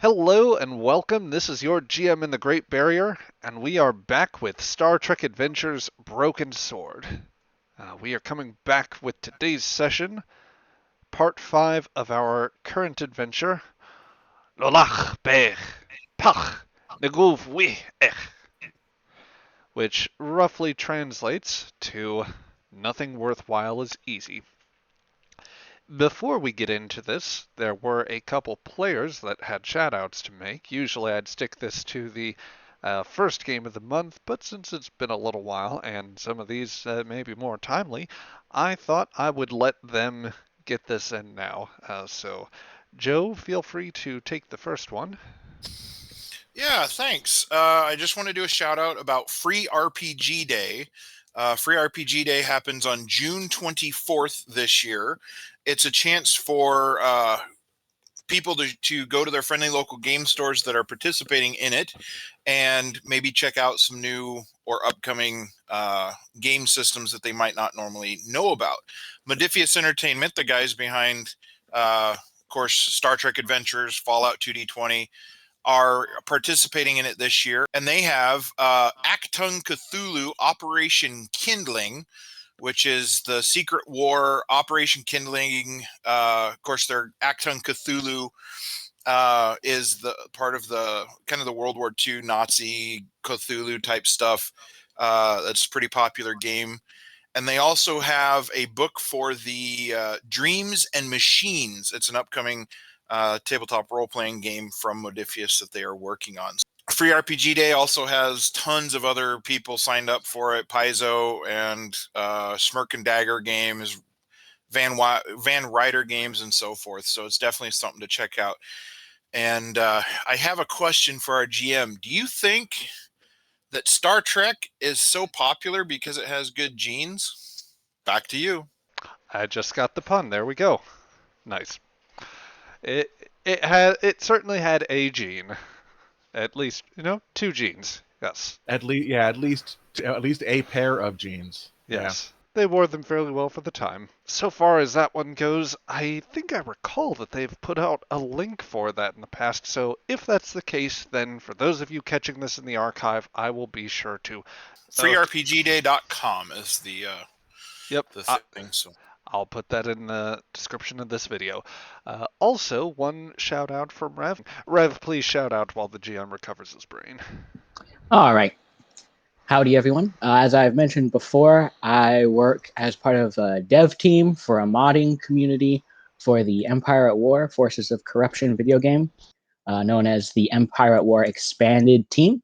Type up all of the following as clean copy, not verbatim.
Hello and welcome. This is your GM in the Great Barrier, and we are back with Star Trek Adventures Broken Sword. We are coming back with today's session, part 5 of our current adventure, lo'laHbe, pagh, nguvwI, which roughly translates to nothing worthwhile is easy. Before we get into this, there were a couple players that had shoutouts to make. Usually I'd stick this to the first game of the month, but since it's been a little while and some of these may be more timely, I thought I would let them get this in now. So, Joe, feel free to take the first one. Yeah, thanks. I just want to do a shout out about Free RPG Day. Free RPG Day happens on June 24th this year. It's a chance for people to go to their friendly local game stores that are participating in it and maybe check out some new or upcoming game systems that they might not normally know about. Modiphius Entertainment, the guys behind, of course, Star Trek Adventures, Fallout 2D20, are participating in it this year, and they have Actung Cthulhu Operation Kindling, which is the Secret War Operation Kindling. Of course, their Actung Cthulhu is the part of the kind of the World War II Nazi Cthulhu type stuff. That's a pretty popular game. And they also have a book for the Dreams and Machines. It's an upcoming tabletop role-playing game from Modiphius that they are working on. Free RPG Day also has tons of other people signed up for it. Paizo and Smirk and Dagger Games, Van Ryder Games, and so forth. So it's definitely something to check out. And I have a question for our GM. Do you think that Star Trek is so popular because it has good genes? Back to you. I just got the pun. There we go. Nice. It it certainly had a gene. At least, two genes. Yes. At least a pair of jeans. Yeah. Yes. They wore them fairly well for the time. So far as that one goes, I think I recall that they've put out a link for that in the past. So if that's the case, then for those of you catching this in the archive, I will be sure to. FreeRPGday.com is Yep. the thing. So I'll put that in the description of this video. Also, one shout out from Rev. Rev, please shout out while the GM recovers his brain. All right. Howdy, everyone. As I've mentioned before, I work as part of a dev team for a modding community for the Empire at War Forces of Corruption video game, known as the Empire at War Expanded Team.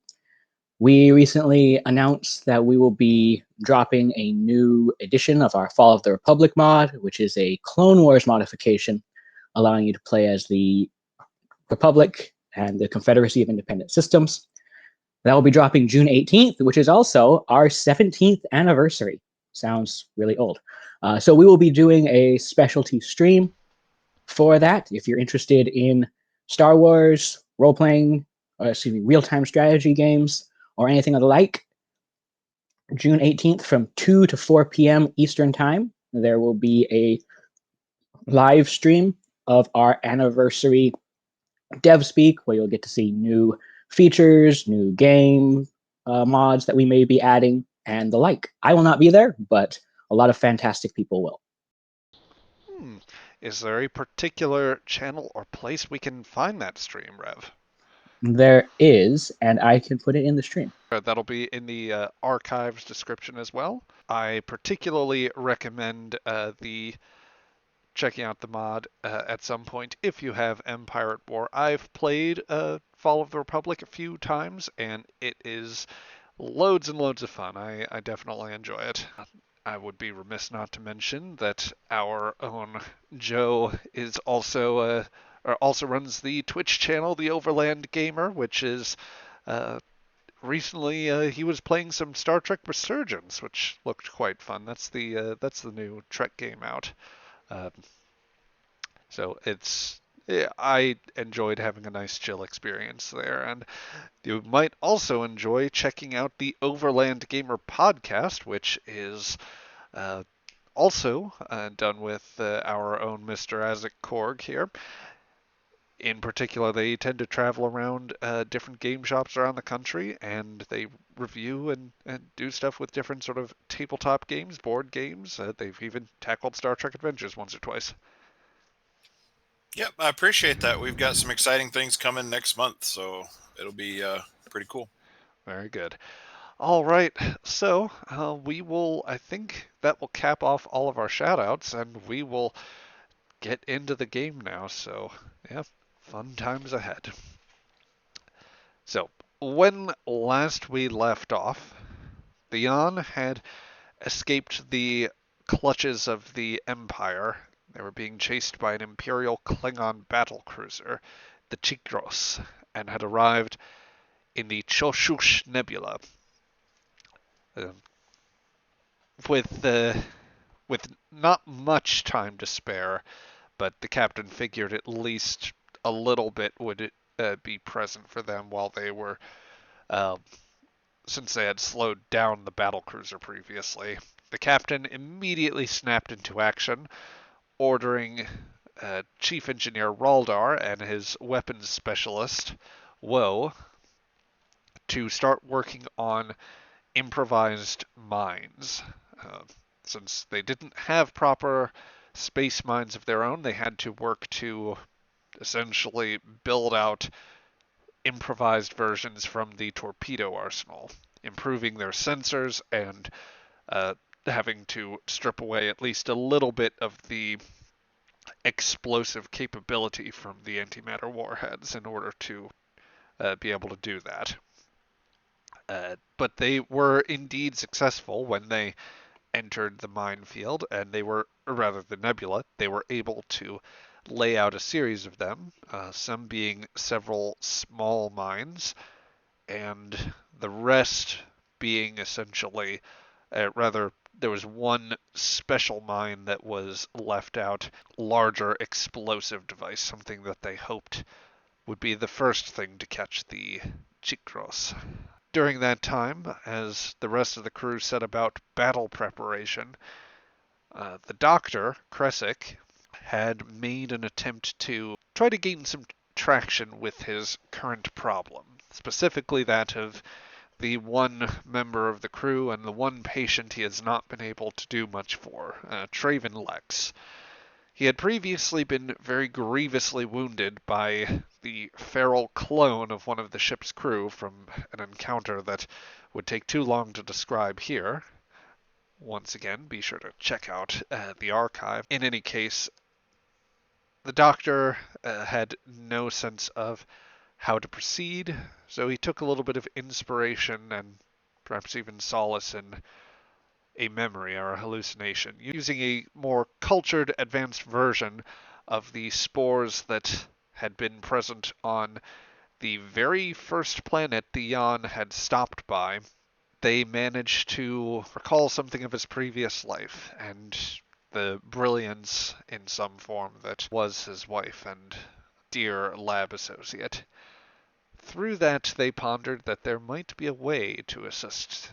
We recently announced that we will be dropping a new edition of our Fall of the Republic mod, which is a Clone Wars modification, allowing you to play as the Republic and the Confederacy of Independent Systems. That will be dropping June 18th, which is also our 17th anniversary. Sounds really old. So we will be doing a specialty stream for that. If you're interested in Star Wars, role-playing, real-time strategy games, or anything of the like, June 18th from 2 to 4 p.m. Eastern Time, there will be a live stream of our anniversary dev speak, where you'll get to see new features, new game mods that we may be adding, and the like. I will not be there, but a lot of fantastic people will. Is there a particular channel or place we can find that stream, Rev? There is, and I can put it in the stream. That'll be in the archives description as well. I particularly recommend the checking out the mod at some point if you have Empire at War. I've played Fall of the Republic a few times, and it is loads and loads of fun. I definitely enjoy it. I would be remiss not to mention that our own Joe is also runs the Twitch channel, the Overland Gamer, which is recently he was playing some Star Trek Resurgence, which looked quite fun. That's the new Trek game out. Um, so I enjoyed having a nice chill experience there, and you might also enjoy checking out the Overland Gamer podcast, which is uh, also done with our own Mr. Isaac Korg here. In particular, they tend to travel around different game shops around the country, and they review and do stuff with different sort of tabletop games, board games. They've even tackled Star Trek Adventures once or twice. Yep, I appreciate that. We've got some exciting things coming next month, so it'll be pretty cool. Very good. All right, so we will, I think that will cap off all of our shout outs, and we will get into the game now. So, yeah, fun times ahead. So, when last we left off, the Yon had escaped the clutches of the Empire. They were being chased by an Imperial Klingon battlecruiser, the TTRPG, and had arrived in the Cho'SuS nebula. Um, with not much time to spare, but the captain figured at least a little bit would be present for them while they were, uh, since they had slowed down the battlecruiser previously. The captain immediately snapped into action, ordering Chief Engineer Raldar and his weapons specialist, Woe, to start working on improvised mines. Uh, since they didn't have proper space mines of their own, they had to work to essentially build out improvised versions from the torpedo arsenal, improving their sensors and having to strip away at least a little bit of the explosive capability from the antimatter warheads in order to be able to do that. But they were indeed successful when they entered the minefield, and they were, or rather the nebula, they were able to lay out a series of them, some being several small mines, and the rest being essentially, rather, there was one special mine that was left out, larger explosive device, something that they hoped would be the first thing to catch the Chikros. During that time, as the rest of the crew set about battle preparation, the doctor, Kresik, had made an attempt to try to gain some traction with his current problem, specifically that of the one member of the crew and the one patient he has not been able to do much for, Traven Lex. He had previously been very grievously wounded by the feral clone of one of the ship's crew from an encounter that would take too long to describe here. Once again, be sure to check out the archive. In any case, the doctor had no sense of how to proceed, so he took a little bit of inspiration and perhaps even solace in a memory or a hallucination, using a more cultured, advanced version of the spores that had been present on the very first planet the Yon had stopped by. They managed to recall something of his previous life and the brilliance in some form that was his wife and dear lab associate. Through that, they pondered that there might be a way to assist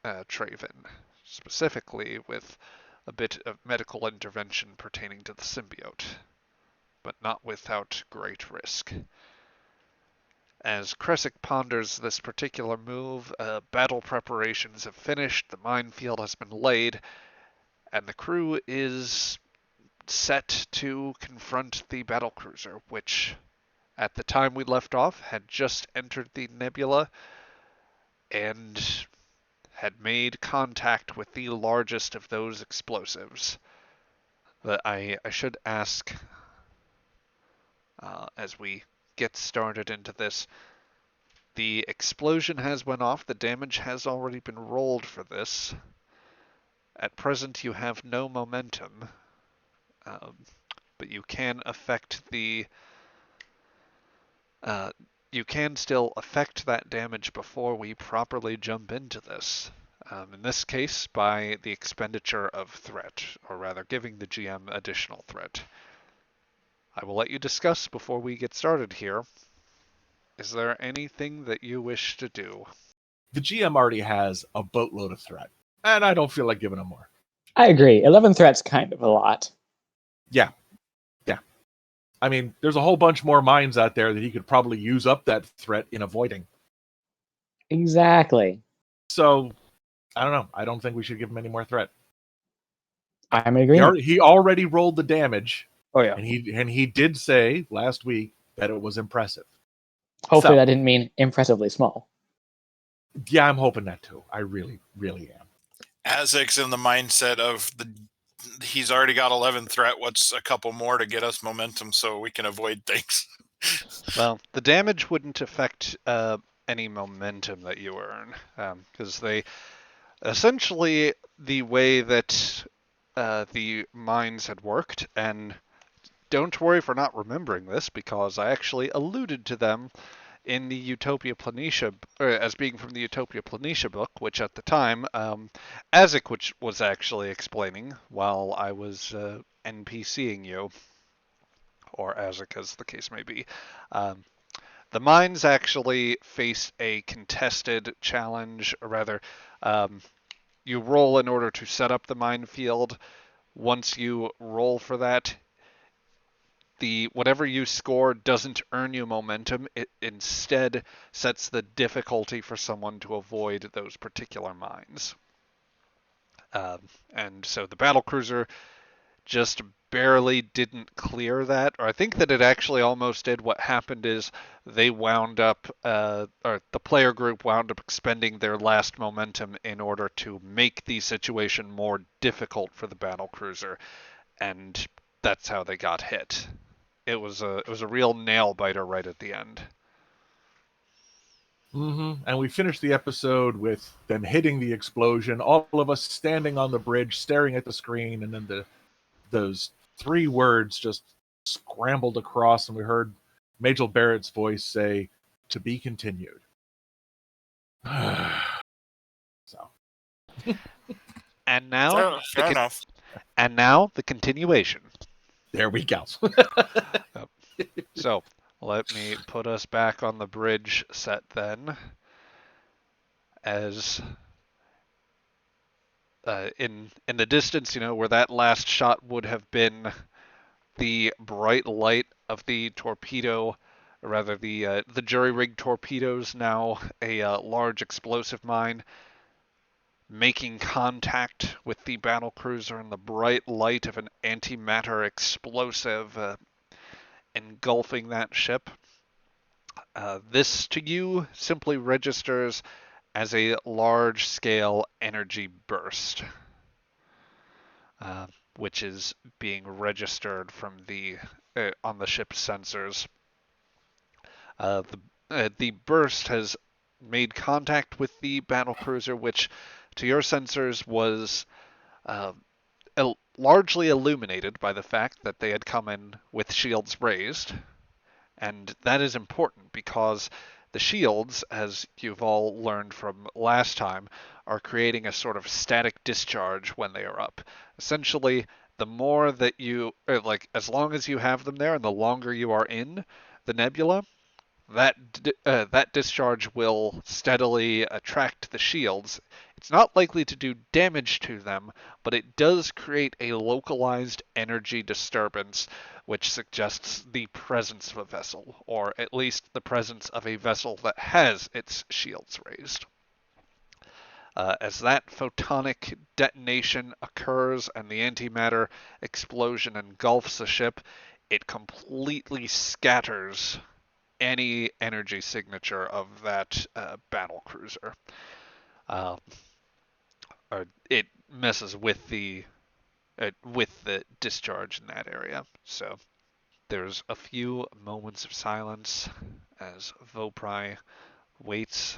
Traven, specifically with a bit of medical intervention pertaining to the symbiote, but not without great risk. As Kresik ponders this particular move, battle preparations have finished, the minefield has been laid, and the crew is set to confront the battlecruiser, which, at the time we left off, had just entered the nebula and had made contact with the largest of those explosives. But I should ask, as we get started into this, the explosion has went off, the damage has already been rolled for this. At present you have no momentum, but you can affect the... you can still affect that damage before we properly jump into this. In this case, by the expenditure of threat, or rather giving the GM additional threat. I will let you discuss before we get started here. Is there anything that you wish to do? The GM already has a boatload of threat, and I don't feel like giving him more. I agree. 11 threats kind of a lot. Yeah. I mean, there's a whole bunch more mines out there that he could probably use up that threat in avoiding. Exactly. So, I don't know. I don't think we should give him any more threat. I'm in agreement. He already rolled the damage, Oh yeah. and he did say last week that it was impressive. Hopefully So- that didn't mean impressively small. Yeah, I'm hoping that too. I really, really am. Azek's in the mindset of he's already got 11 threat. What's a couple more to get us momentum so we can avoid things? Well, the damage wouldn't affect any momentum that you earn, because they essentially the way that the mines had worked, and don't worry for not remembering this because I actually alluded to them in the Utopia Planitia, as being from the Utopia Planitia book, which at the time Azek which was actually explaining while I was NPCing you, or Azek as the case may be. The mines actually face a contested challenge, or rather, you roll in order to set up the minefield. Once you roll for that, whatever you score doesn't earn you momentum. It instead sets the difficulty for someone to avoid those particular mines. And so the battlecruiser just barely didn't clear that, or I think that it actually almost did. What happened is they wound up, or the player group wound up expending their last momentum in order to make the situation more difficult for the battlecruiser, and that's how they got hit. It was a real nail biter right at the end. And we finished the episode with them hitting the explosion, all of us standing on the bridge, staring at the screen, and then those three words just scrambled across, and we heard Majel Barrett's voice say, "To be continued." So. And now, Fair enough. And now the continuation. There we go. So let me put us back on the bridge set then, as in the distance, where that last shot would have been the bright light of the torpedo, or rather the jury-rigged torpedoes, now a large explosive mine, making contact with the battlecruiser in the bright light of an antimatter explosive engulfing that ship. This to you simply registers as a large-scale energy burst, which is being registered from on the ship's sensors. The burst has made contact with the battlecruiser, which to your sensors was largely illuminated by the fact that they had come in with shields raised. And that is important because the shields, as you've all learned from last time, are creating a sort of static discharge when they are up. Essentially, the more that as long as you have them there and the longer you are in the nebula, that discharge will steadily attract the shields. It's not likely to do damage to them, but it does create a localized energy disturbance, which suggests the presence of a vessel, or at least the presence of a vessel that has its shields raised. As that photonic detonation occurs and the antimatter explosion engulfs the ship, it completely scatters any energy signature of that battle cruiser. Or it messes with the discharge in that area. So there's a few moments of silence as Vopri waits,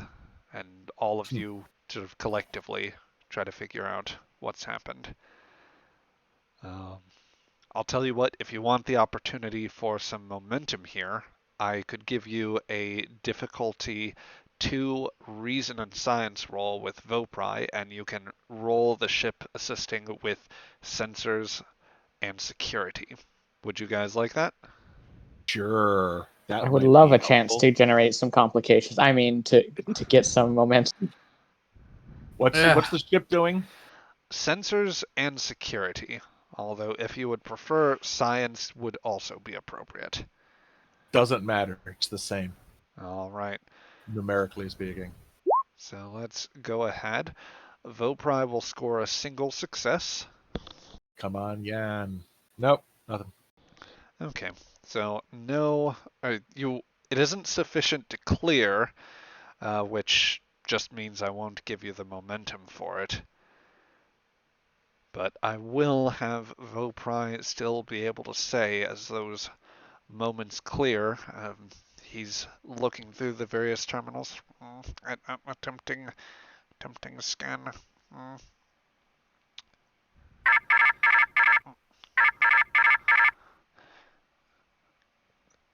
and all of you sort of collectively try to figure out what's happened. I'll tell you what, if you want the opportunity for some momentum here, I could give you a difficulty 2 reason and science roll with Vopri, and you can roll the ship assisting with sensors and security. Would you guys like that? Sure. I would love a chance to generate some complications. I mean, to get some momentum. What's the ship doing? Sensors and security. Although if you would prefer, science would also be appropriate. Doesn't matter. It's the same, All right. numerically speaking. So let's go ahead. Vopri will score a single success. Come on, Yan. Nope, nothing. Okay. So no, it isn't sufficient to clear, which just means I won't give you the momentum for it. But I will have Vopri still be able to say as those moments clear. He's looking through the various terminals. Attempting scan.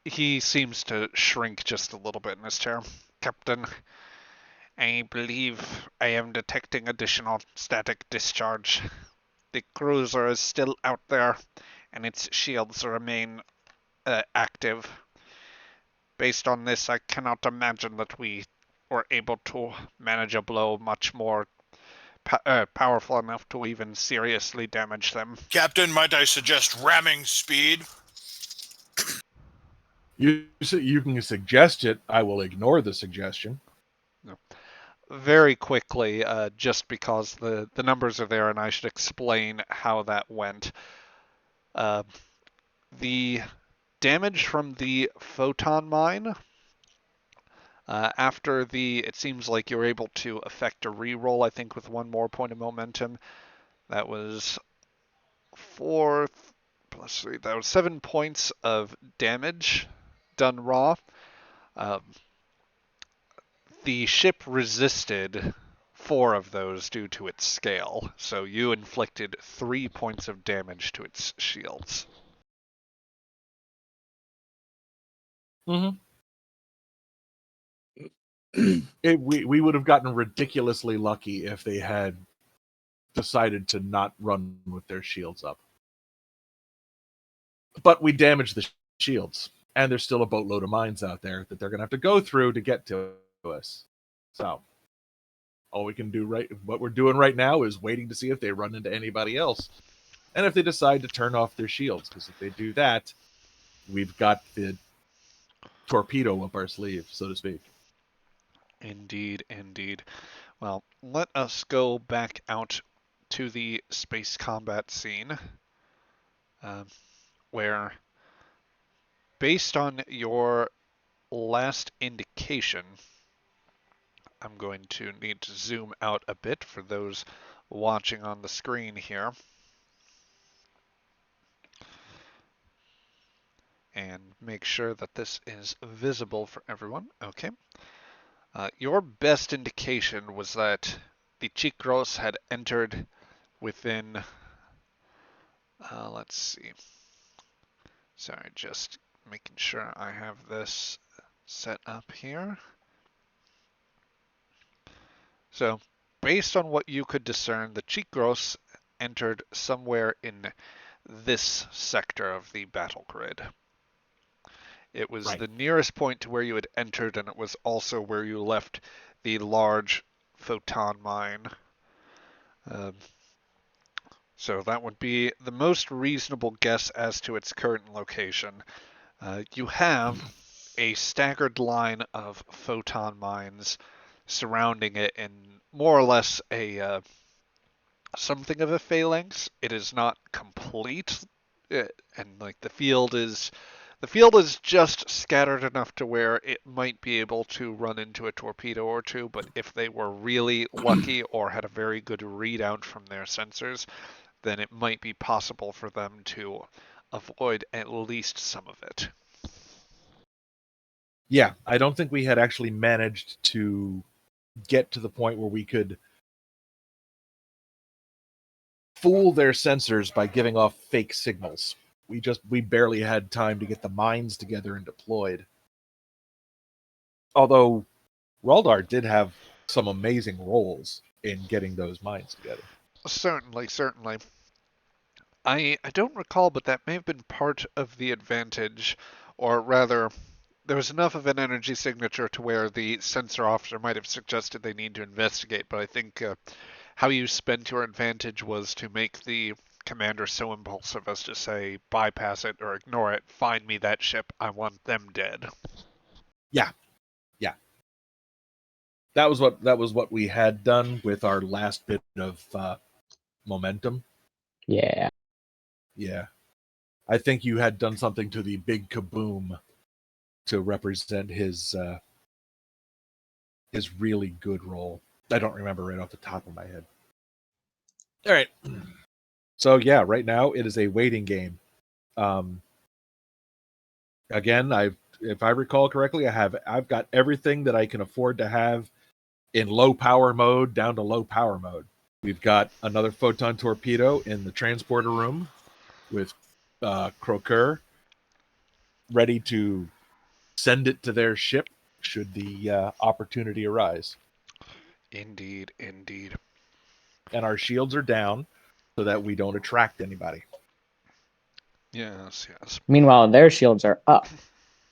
He seems to shrink just a little bit in his chair. Captain, I believe I am detecting additional static discharge. The cruiser is still out there, and its shields remain active. Based on this, I cannot imagine that we were able to manage a blow much more powerful enough to even seriously damage them. Captain, might I suggest ramming speed? You can suggest it. I will ignore the suggestion. No. Very quickly, just because the numbers are there and I should explain how that went. The damage from the photon mine, it seems like you're able to effect a reroll, I think, with one more point of momentum. That was 4 plus 3. That was 7 points of damage done raw. The ship resisted 4 of those due to its scale, so you inflicted 3 points of damage to its shields. Mm-hmm. We would have gotten ridiculously lucky if they had decided to not run with their shields up. But we damaged the shields, and there's still a boatload of mines out there that they're going to have to go through to get to us. So all we can do what we're doing right now is waiting to see if they run into anybody else, and if they decide to turn off their shields. Because if they do that, we've got the torpedo up our sleeve, so to speak. Indeed, indeed. Well, let us go back out to the space combat scene, where, based on your last indication, I'm going to need to zoom out a bit for those watching on the screen here. And make sure that this is visible for everyone. Okay. Your best indication was that the Chikros had entered within, let's see. Sorry, just making sure I have this set up here. So, based on what you could discern, the Chikros entered somewhere in this sector of the battle grid. It was Right. the nearest point to where you had entered, and it was also where you left the large photon mine. So that would be the most reasonable guess as to its current location. You have a staggered line of photon mines surrounding it in more or less a something of a phalanx. It is not complete, and like the field is just scattered enough to where it might be able to run into a torpedo or two, but if they were really lucky or had a very good readout from their sensors, then it might be possible for them to avoid at least some of it. Yeah, I don't think we had actually managed to get to the point where we could fool their sensors by giving off fake signals. We barely had time to get the mines together and deployed. Although Raldar did have some amazing roles in getting those mines together. Certainly. I don't recall, but that may have been part of the advantage, or rather, there was enough of an energy signature to where the sensor officer might have suggested they need to investigate, but I think how you spent your advantage was to make the commander so impulsive as to say bypass it or ignore it, find me that ship, I want them dead. Yeah. That was what we had done with our last bit of momentum. Yeah. Yeah. I think you had done something to the big kaboom to represent his really good role. I don't remember right off the top of my head. All right. So yeah, right now it is a waiting game. Again, if I recall correctly, I've got everything that I can afford to have in low power mode down to low power mode. We've got another photon torpedo in the transporter room with Croker ready to send it to their ship should the opportunity arise. Indeed, indeed. And our shields are down so that we don't attract anybody. Yes, yes. Meanwhile, their shields are up.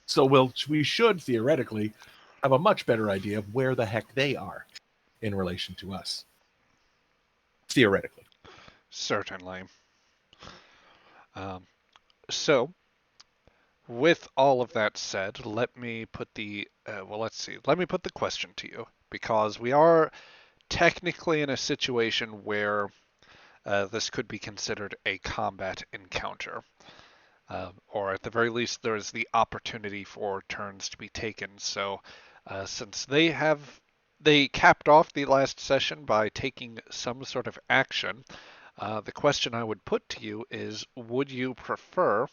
So we should theoretically have a much better idea of where the heck they are in relation to us. Theoretically. Certainly. So, with all of that said, let me put the let's see. Let me put the question to you because we are technically in a situation where this could be considered a combat encounter, or at the very least, there is the opportunity for turns to be taken. So, since they capped off the last session by taking some sort of action, the question I would put to you is: would you prefer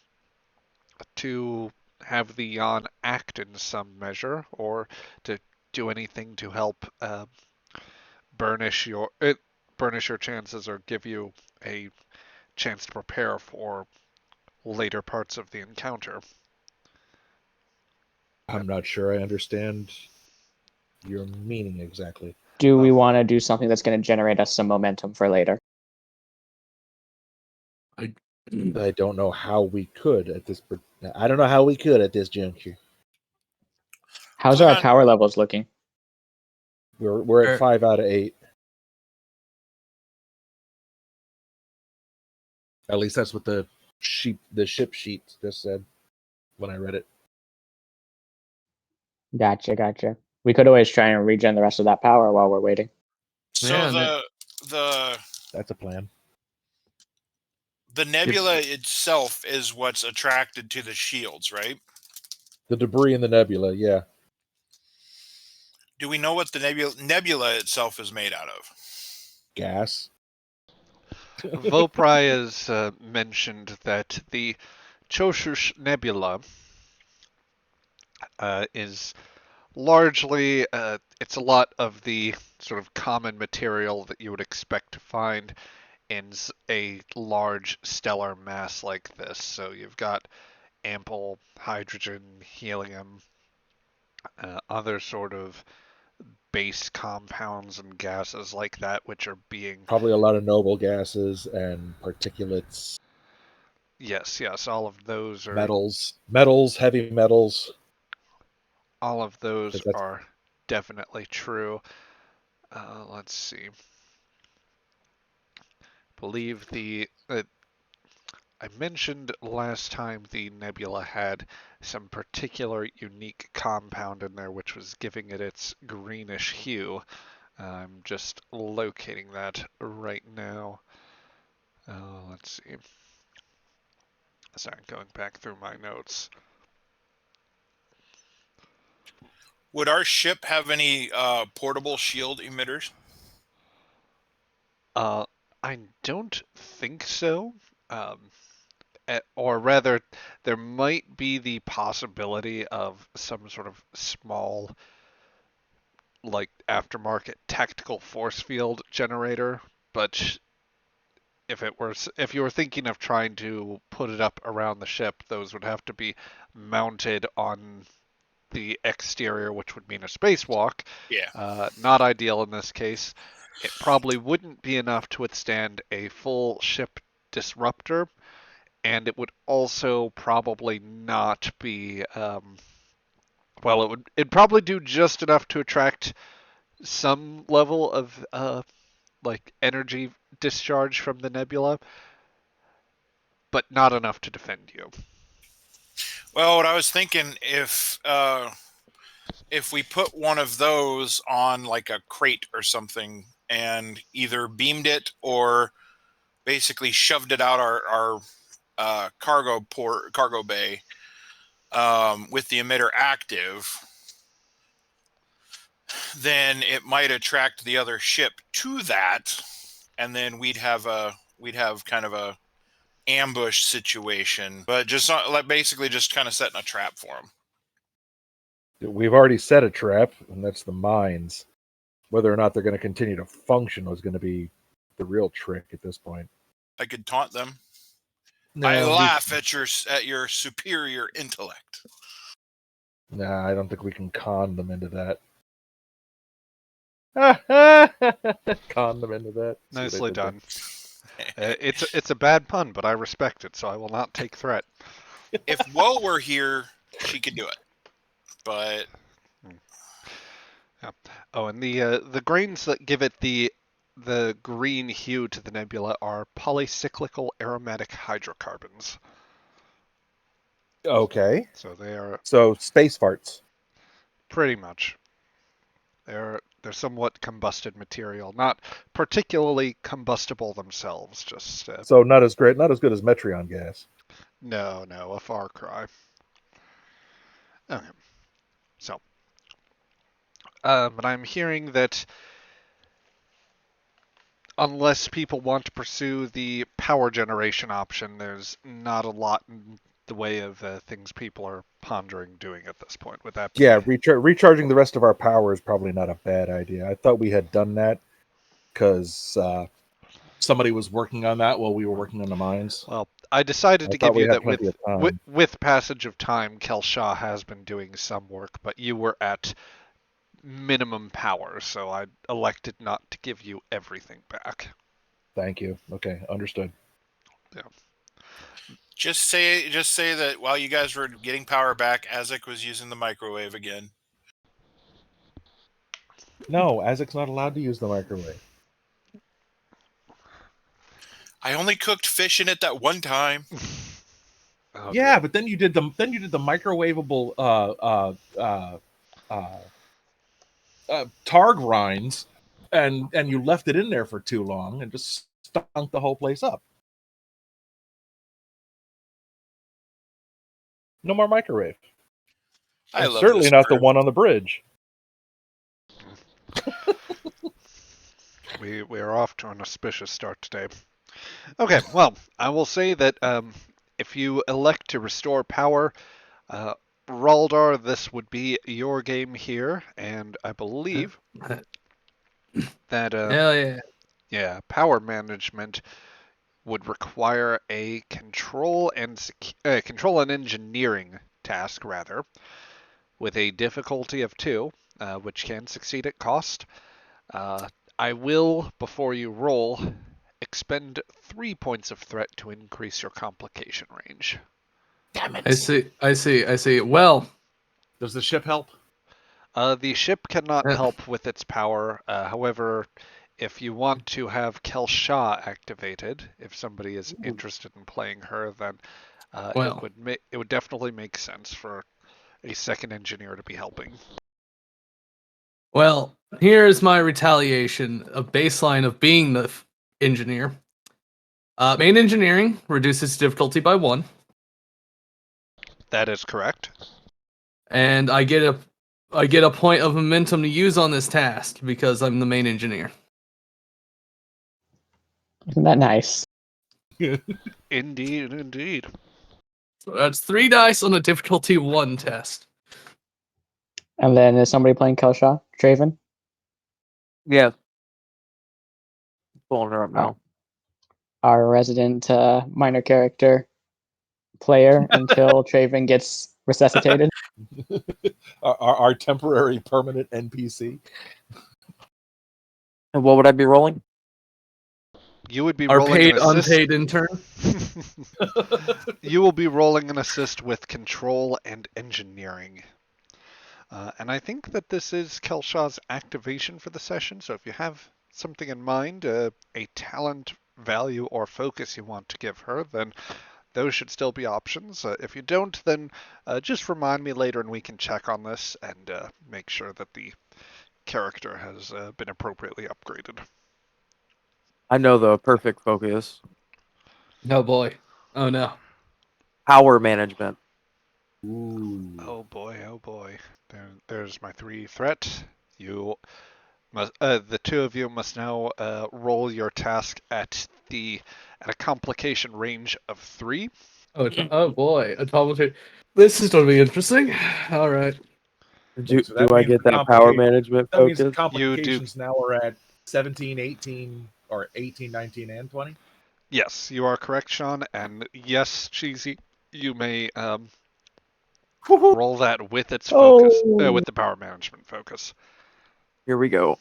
to have the Yon act in some measure, or to do anything to help burnish your burnish your chances, or give you a chance to prepare for later parts of the encounter? I'm not sure I understand your meaning exactly. Do we Um, want to do something that's going to generate us some momentum for later? I don't know how we could at this. I don't know how we could at this juncture. How's our Klingon, power levels looking? We're at 5 out of 8. At least that's what the ship sheet just said when I read it. Gotcha. We could always try and regen the rest of that power while we're waiting. so Yeah, the that's a plan. the nebula itself is what's attracted to the shields, right? The debris in the nebula, yeah. Do we know what the nebula itself is made out of? Gas. Vopri has mentioned that the Cho'SuS Nebula is largely it's a lot of the sort of common material that you would expect to find in a large stellar mass like this. So you've got ample hydrogen, helium, other sort of base compounds and gases like that, which are being Probably a lot of noble gases and particulates. yes, all of those are Heavy metals. all of those 'Cause that's are definitely true. Let's see. Believe I mentioned last time the nebula had some particular unique compound in there which was giving it its greenish hue. I'm just locating that right now. Let's see. Sorry, going back through my notes. Would our ship have any portable shield emitters? Uh, I don't think so. Um, or rather, there might be the possibility of some sort of small, like aftermarket tactical force field generator, but if you were thinking of trying to put it up around the ship, those would have to be mounted on the exterior, which would mean a spacewalk. Yeah. Not ideal in this case. It probably wouldn't be enough to withstand a full ship disruptor, and it would also probably not be. It'd probably do just enough to attract some level of like energy discharge from the nebula, but not enough to defend you. Well, what I was thinking, if we put one of those on like a crate or something and either beamed it or basically shoved it out our cargo bay with the emitter active, then it might attract the other ship to that, and then we'd have kind of a ambush situation, but just like basically just kind of setting a trap for them. We've already set a trap, and that's the mines. Whether or not they're going to continue to function was going to be the real trick at this point. I could taunt them. No, I laugh at your superior intellect. Nah, I don't think we can con them into that. Con them into that. See what I Nicely did there? done. It's a bad pun, but I respect it, so I will not take threat. If Woe were here, she could do it. But Yeah. Oh, and the grains that give it the green hue to the nebula are polycyclical aromatic hydrocarbons. Okay. So they are So space farts. pretty much they're somewhat combusted material, not particularly combustible themselves. Just So not as great, not as good as Metreon gas. no, a far cry. Okay. So, but I'm hearing that unless people want to pursue the power generation option, there's not a lot in the way of things people are pondering doing at this point. Would that be? Yeah, recharging the rest of our power is probably not a bad idea. I thought we had done that because somebody was working on that while we were working on the mines. Well, I decided I to thought give we you had that plenty of time. with passage of time, Kelshaw has been doing some work, but you were at minimum power, so I elected not to give you everything back. Thank you. Okay, understood. Yeah. just say that while you guys were getting power back, Azek was using the microwave again. No, Azek's not allowed to use the microwave. I only cooked fish in it that one time. Oh, Yeah, dear. but then you did the microwavable tar grinds, and you left it in there for too long and just stunk the whole place up. No more microwave. I And love certainly this not the group. one on the bridge. We are off to an auspicious start today. Okay, well, I will say that if you elect to restore power, Raldar, this would be your game here, and I believe that Hell yeah. yeah, power management would require a control and engineering task rather, with a difficulty of 2, which can succeed at cost. I will, before you roll, expend 3 points of threat to increase your complication range. Damn it. I see. Well, Does the ship help? The ship cannot Uh. help with its power. However, if you want to have Kelshaw activated, if somebody is interested in playing her, then Well. it would definitely make sense for a second engineer to be helping. Well, here's my retaliation, a baseline of being the engineer. Main engineering reduces difficulty by 1, That is correct. and I get a point of momentum to use on this task because I'm the main engineer. Isn't that nice? Indeed. So that's 3 dice on a difficulty 1 test. And then is somebody playing Kelshaw? Traven? Yeah. Pulling her up now. Our resident minor character player until Traven gets resuscitated. Our temporary permanent NPC. And what would I be rolling? You would be Our rolling paid, an assist. unpaid intern. You will be rolling an assist with control and engineering. And I think that this is Kelshaw's activation for the session, so if you have something in mind, a talent, value, or focus you want to give her, then those should still be options. If you don't, then just remind me later and we can check on this and make sure that the character has been appropriately upgraded. I know the perfect focus. Oh boy. Oh no. Power management. Ooh. Oh boy, oh boy. There's my 3 threat. You must, the two of you must now roll your task at a complication range of 3. Oh boy. Atomic. This is going to be interesting. All right. So that Do I means get the that power complica- management That means the focus? You do. complications now are at 17, 18, or 18, 19, and 20. Yes, you are correct, Sean. And yes, Cheesy, you may roll that with its focus, with the power management focus. Here we go.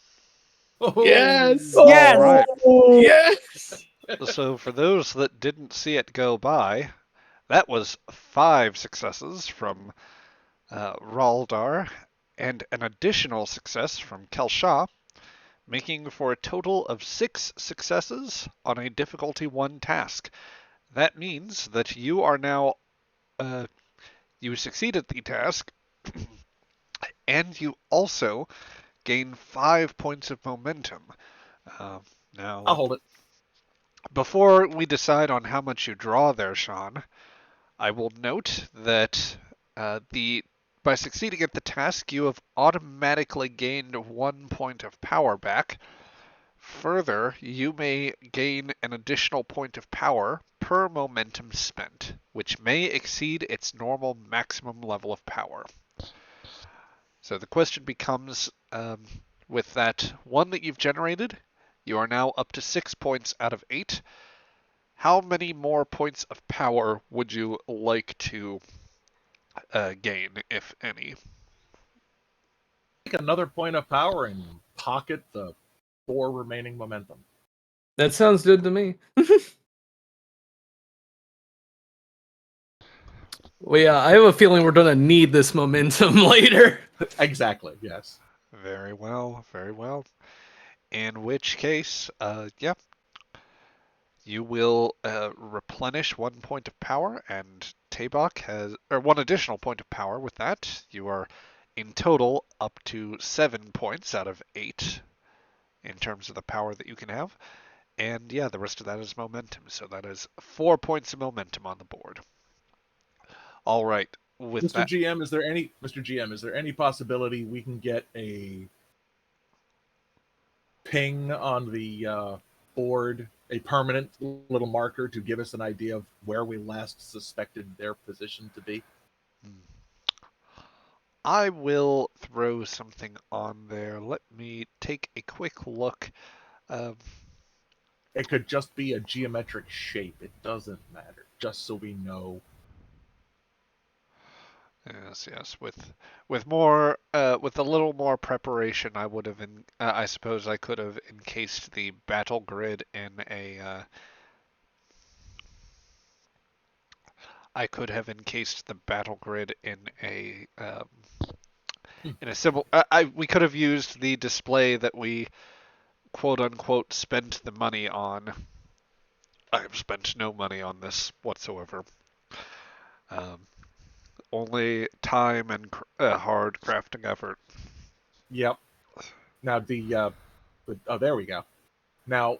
Yes. All Yes! right. Yes. So for those that didn't see it go by, that was 5 successes from Raldar and an additional success from Kelshaw, making for a total of 6 successes on a difficulty 1 task. That means that you are now you succeeded the task, and you also gain 5 points of momentum. Uh, I'll Now, hold it. before we decide on how much you draw there, Sean, I will note that by succeeding at the task, you have automatically gained 1 point of power back. Further, you may gain an additional point of power per momentum spent, which may exceed its normal maximum level of power. So the question becomes, with that 1 that you've generated, you are now up to 6 points out of 8. How many more points of power would you like to gain, if any? Take another point of power and pocket the 4 remaining momentum. That sounds good to me. I have a feeling we're going to need this momentum later. Exactly, yes. Very well, very well. In which case, you will replenish 1 point of power, and Tabak has, or 1 additional point of power with that. You are in total up to 7 points out of 8 in terms of the power that you can have. And yeah, the rest of that is momentum. So that is 4 points of momentum on the board. All right. With Mr. that, GM, is there any possibility we can get a ping on the board, a permanent little marker to give us an idea of where we last suspected their position to be? I will throw something on there. Let me take a quick look. Um, It could just be a geometric shape. It doesn't matter. Just so we know. yes. With more, with a little more preparation, I would have. I suppose I could have encased the battle grid in a. I could have encased the battle grid in a symbol. We could have used the display that we quote unquote spent the money on. I have spent no money on this whatsoever. Um, Only time and hard crafting effort. Yep. Now there we go. Now,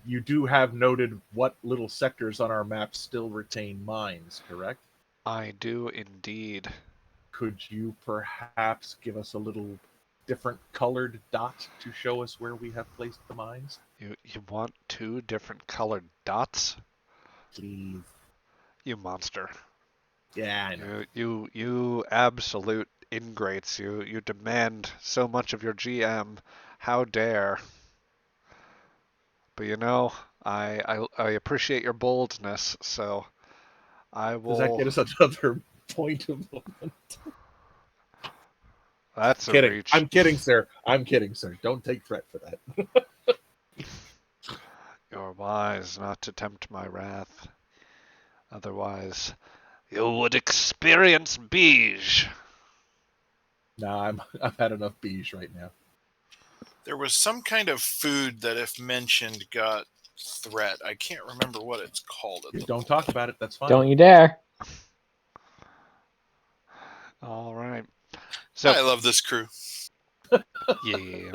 you do have noted what little sectors on our map still retain mines, correct? I do indeed. Could you perhaps give us a little different colored dot to show us where we have placed the mines? You want 2 different colored dots? Please. You monster. Yeah, I know. You absolute ingrates. You demand so much of your GM. How dare? But I appreciate your boldness, so I Does that will. get us another point of momentum? That's a Kidding. reach. I'm kidding, sir. I'm kidding, sir. Don't take threat for that. You're wise not to tempt my wrath. Otherwise, you would experience beige. Nah, I've had enough beige right now. There was some kind of food that, if mentioned, got threat. I can't remember what it's called. At the Don't talk about it. That's fine. Don't you dare. All right. I So love this crew. yeah.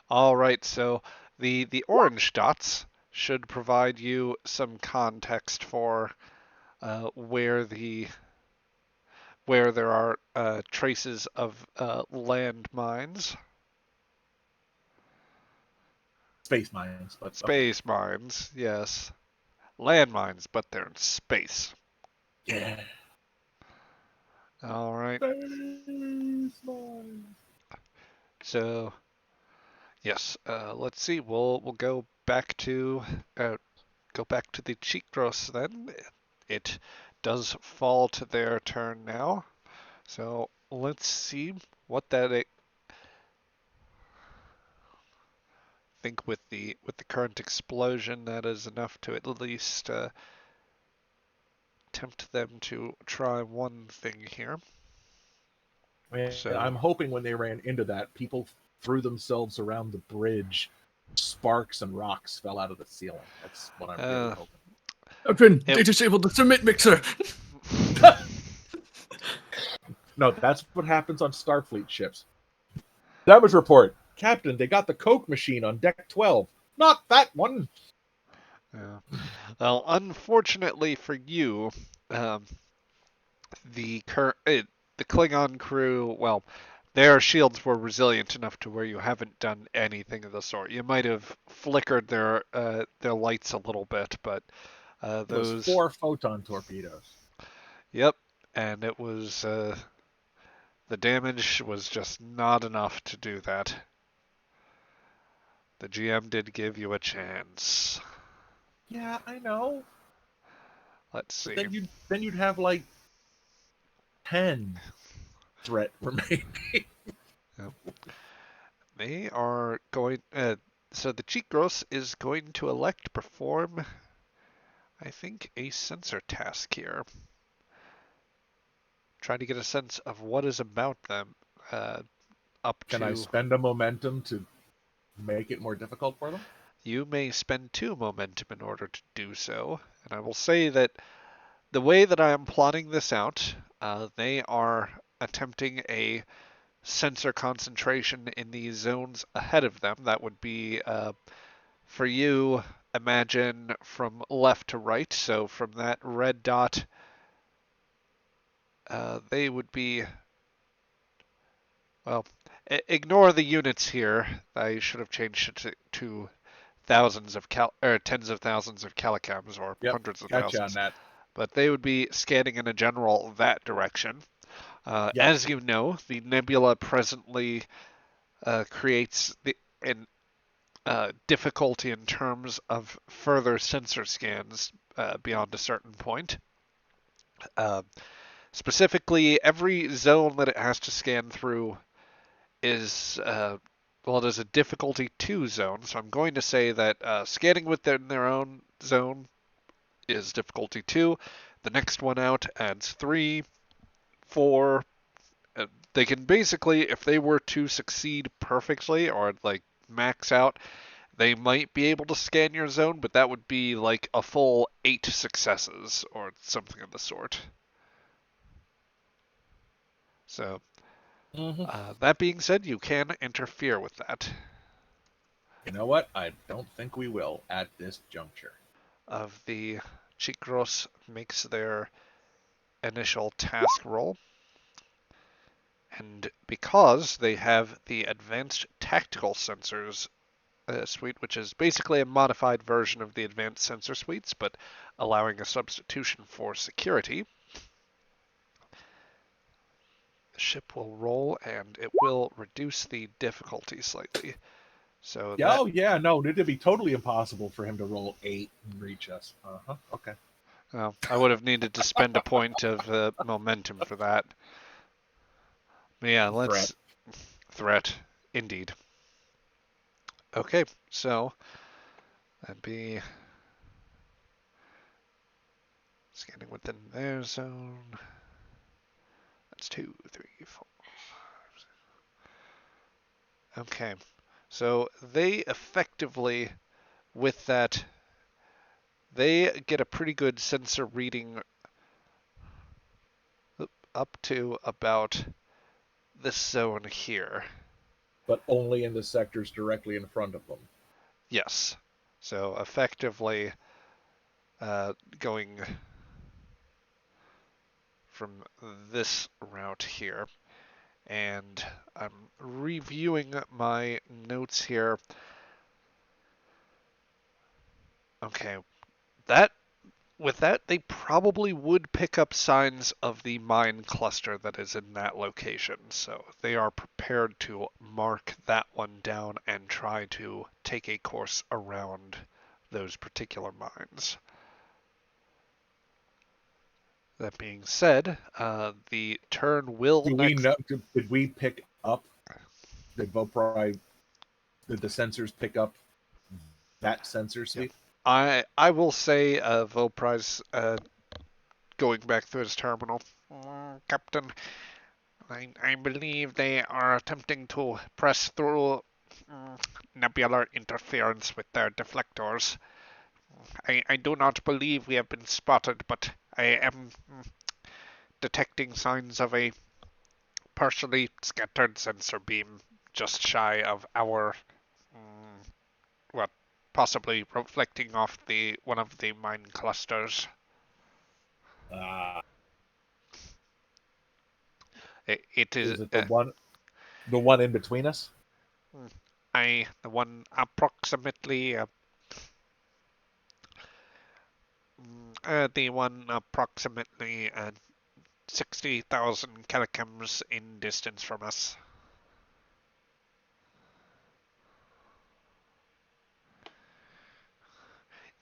All right. So the orange dots should provide you some context for where there are traces of land mines, Space mines, but okay. space mines. Yes, land mines, but they're in space. Yeah. All right. Space mines. So yes, let's see. We'll uh, go back to the Chikros then. It does fall to their turn now. So let's see what that I think with the current explosion that is enough to at least tempt them to try one thing here. I'm So hoping when they ran into that, people threw themselves around the bridge. Sparks and rocks fell out of the ceiling. That's what I'm really hoping. Captain, It- they disabled the cement mixer. No, that's what happens on Starfleet ships. Damage report. Captain, they got the Coke machine on deck 12. Not that one. yeah. Well, unfortunately for you, um, the the Klingon crew, well, their shields were resilient enough to where you haven't done anything of the sort. You might have flickered their lights a little bit, but Those those, 4 photon torpedoes. yep, and it was the damage was just not enough to do that. The GM did give you a chance. Yeah, I know. Let's But see. then you'd have like 10 threat remaining. Yep. They are going. So the Chikros is going to elect to perform, I think, a sensor task here. Try to get a sense of what is about them up Can I to. spend a momentum to make it more difficult for them? You may spend 2 momentum in order to do so. And I will say that the way that I am plotting this out, they are attempting a sensor concentration in the zones ahead of them. That would be, for you, imagine from left to right. So from that red dot, they would be, well, ignore the units here. I should have changed it to thousands of or tens of thousands of calicams or Yep, hundreds of gotcha on thousands. that. But they would be scanning in a general that direction. Yep. As you know, the nebula presently creates an difficulty in terms of further sensor scans beyond a certain point. Uh, Specifically, every zone that it has to scan through is, well, it is a difficulty 2 zone. So I'm going to say that scanning within their own zone is difficulty 2. The next one out adds 3, 4. They can basically, if they were to succeed perfectly or like max out, they might be able to scan your zone, but that would be like a full 8 successes or something of the sort. So, that being said, you can interfere with that. You know what? I don't think we will at this juncture. Of the Chikros makes their initial task roll. And because they have the advanced tactical sensors suite, which is basically a modified version of the advanced sensor suites, but allowing a substitution for security, the ship will roll and it will reduce the difficulty slightly. So Yeah, that, oh yeah, no, it'd be totally impossible for him to roll 8 and reach us. Okay. I would have needed to spend a point of momentum for that. Yeah, Threat. let's threat indeed. Okay, so that'd be scanning within their zone. That's 2, 3, 4. Okay. So they effectively, with that, they get a pretty good sensor reading up to about this zone here. But only in the sectors directly in front of them. Yes. So effectively going from this route here. And I'm reviewing my notes here. Okay, that with that, they probably would pick up signs of the mine cluster that is in that location. So they are prepared to mark that one down and try to take a course around those particular mines. That being said, the turn will Do we next. know? Did we pick up? Did Vopri? Did the sensors pick up that sensor sweep? I will say Vopri's going back through his terminal. Captain, I believe they are attempting to press through nebular interference with their deflectors. I do not believe we have been spotted, but I am detecting signs of a partially scattered sensor beam just shy of our, what, possibly reflecting off one of the mine clusters. It is Is it the one in between us? the one approximately the one approximately 60,000 kilograms in distance from us.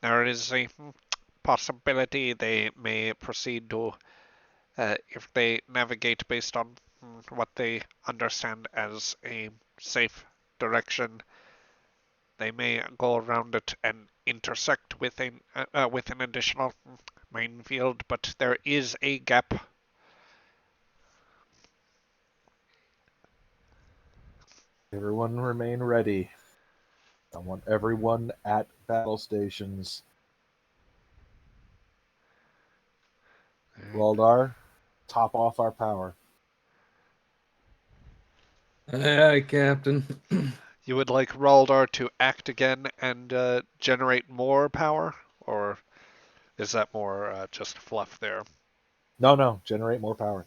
There is a possibility they may proceed to, if they navigate based on what they understand as a safe direction, they may go around it and intersect with an additional minefield, but there is a gap. Everyone remain ready. I want everyone at battle stations. Waldar, top off our power. Aye, Captain. You would like Raldar to act again and generate more power, or is that more just fluff there? No, generate more power.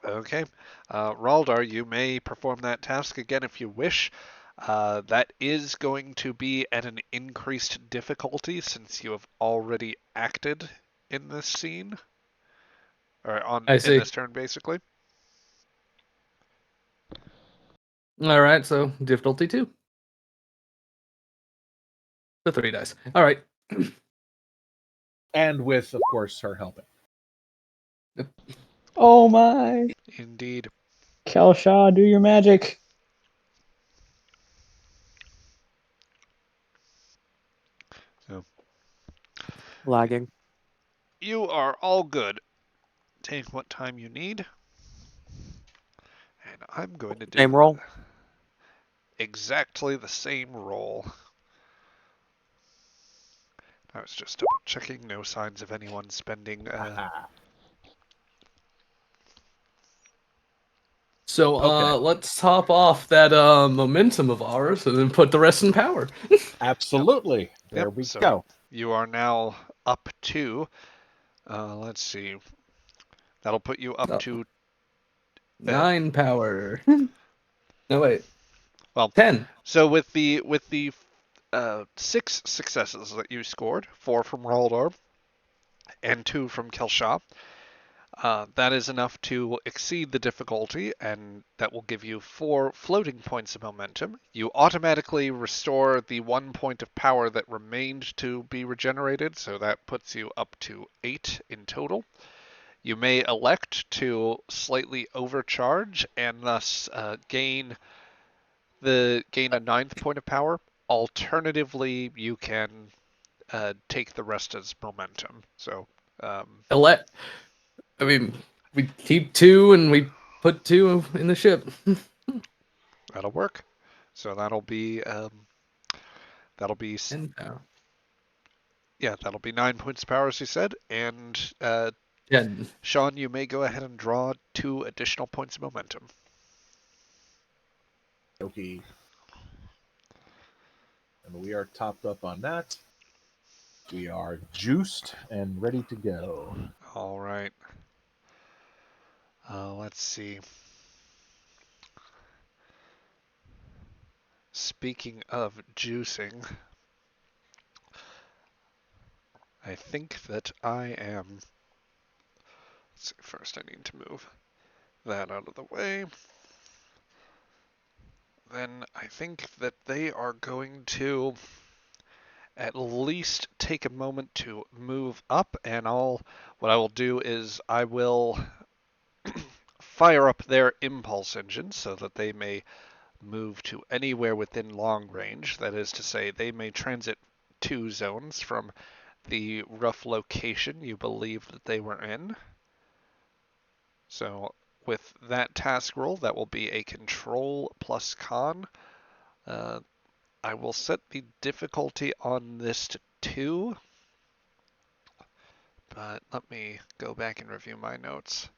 Okay. Raldar, you may perform that task again if you wish. That is going to be at an increased difficulty since you have already acted in this scene, or I in see. this turn, basically. All right, so difficulty 2. The 3 dice. All right. And with, of course, her helping. Oh my! Indeed. Kelshaw, do your magic. So Lagging. you are all good. Take what time you need. And I'm going to Same do roll. exactly the same roll. I was just double checking, no signs of anyone spending. So Okay. let's top off that momentum of ours and then put the rest in power. Absolutely. There we So go. you are now up to, let's see, that'll put you up Oh. to 9 power. No wait. well, 10. so with the 6 successes that you scored, 4 from Raldor and 2 from Kelshaw, that is enough to exceed the difficulty, and that will give you 4 floating points of momentum. You automatically restore the 1 point of power that remained to be regenerated, so that puts you up to 8 in total. You may elect to slightly overcharge and thus gain a 9th point of power. Alternatively, you can take the rest as momentum. So I mean, we keep 2 and we put 2 in the ship. that'll work. So that'll be And now. yeah, that'll be 9 points of power, as you said. And Yeah. Sean, you may go ahead and draw 2 additional points of momentum. Okay. And we are topped up on that. We are juiced and ready to go. All right. Let's see. Speaking of juicing, I think that I am. Let's see, first I need to move that out of the way. Then I think that they are going to at least take a moment to move up, and what I will do is I will fire up their impulse engine so that they may move to anywhere within long range. That is to say, they may transit 2 zones from the rough location you believe that they were in. So with that task roll, that will be a control plus con. I will set the difficulty on this to 2, but let me go back and review my notes.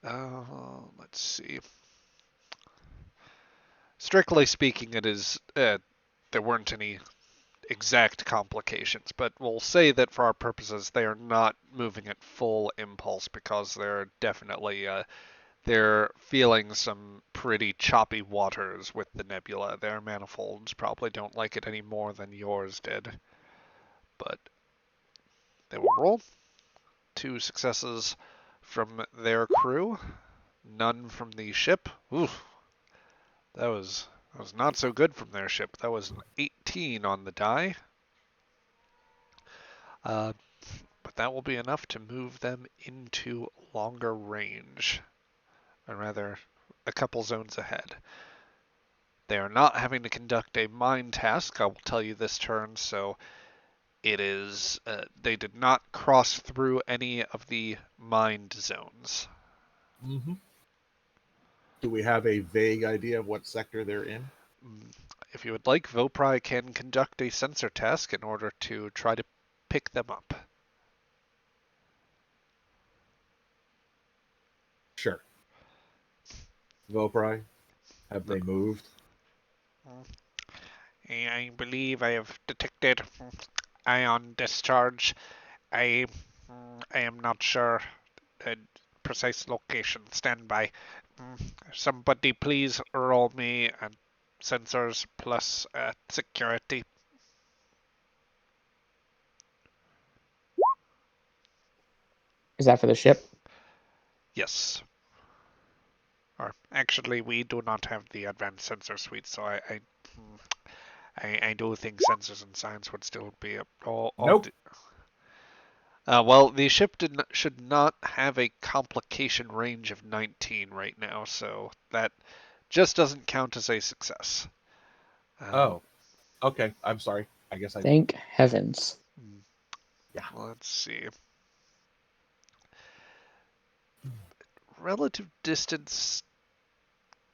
Let's see. Strictly speaking, it is there weren't any exact complications, but we'll say that for our purposes, they are not moving at full impulse because they're definitely they're feeling some pretty choppy waters with the nebula. Their manifolds probably don't like it any more than yours did, but they will roll 2 successes from their crew, none from the ship. Oof, that was not so good from their ship. That was an 18 on the die. But that will be enough to move them into longer range, or rather, a couple zones ahead. They are not having to conduct a mind task, I will tell you this turn, so it is, they did not cross through any of the mind zones. Mm-hmm. Do we have a vague idea of what sector they're in? If you would like, nguvwI can conduct a sensor task in order to try to pick them up. Sure. nguvwI, have they moved? I believe I have detected ion discharge. I am not sure the precise location. Stand by. Somebody please roll me sensors plus security. Is that for the ship? Yes. Or actually, we do not have the advanced sensor suite, so I do think sensors and science would still be all. Nope. Well, the ship should not have a complication range of 19 right now, so that just doesn't count as a success. Oh, okay. I'm sorry. I guess I. Thank heavens. Yeah. Let's see. Relative distance.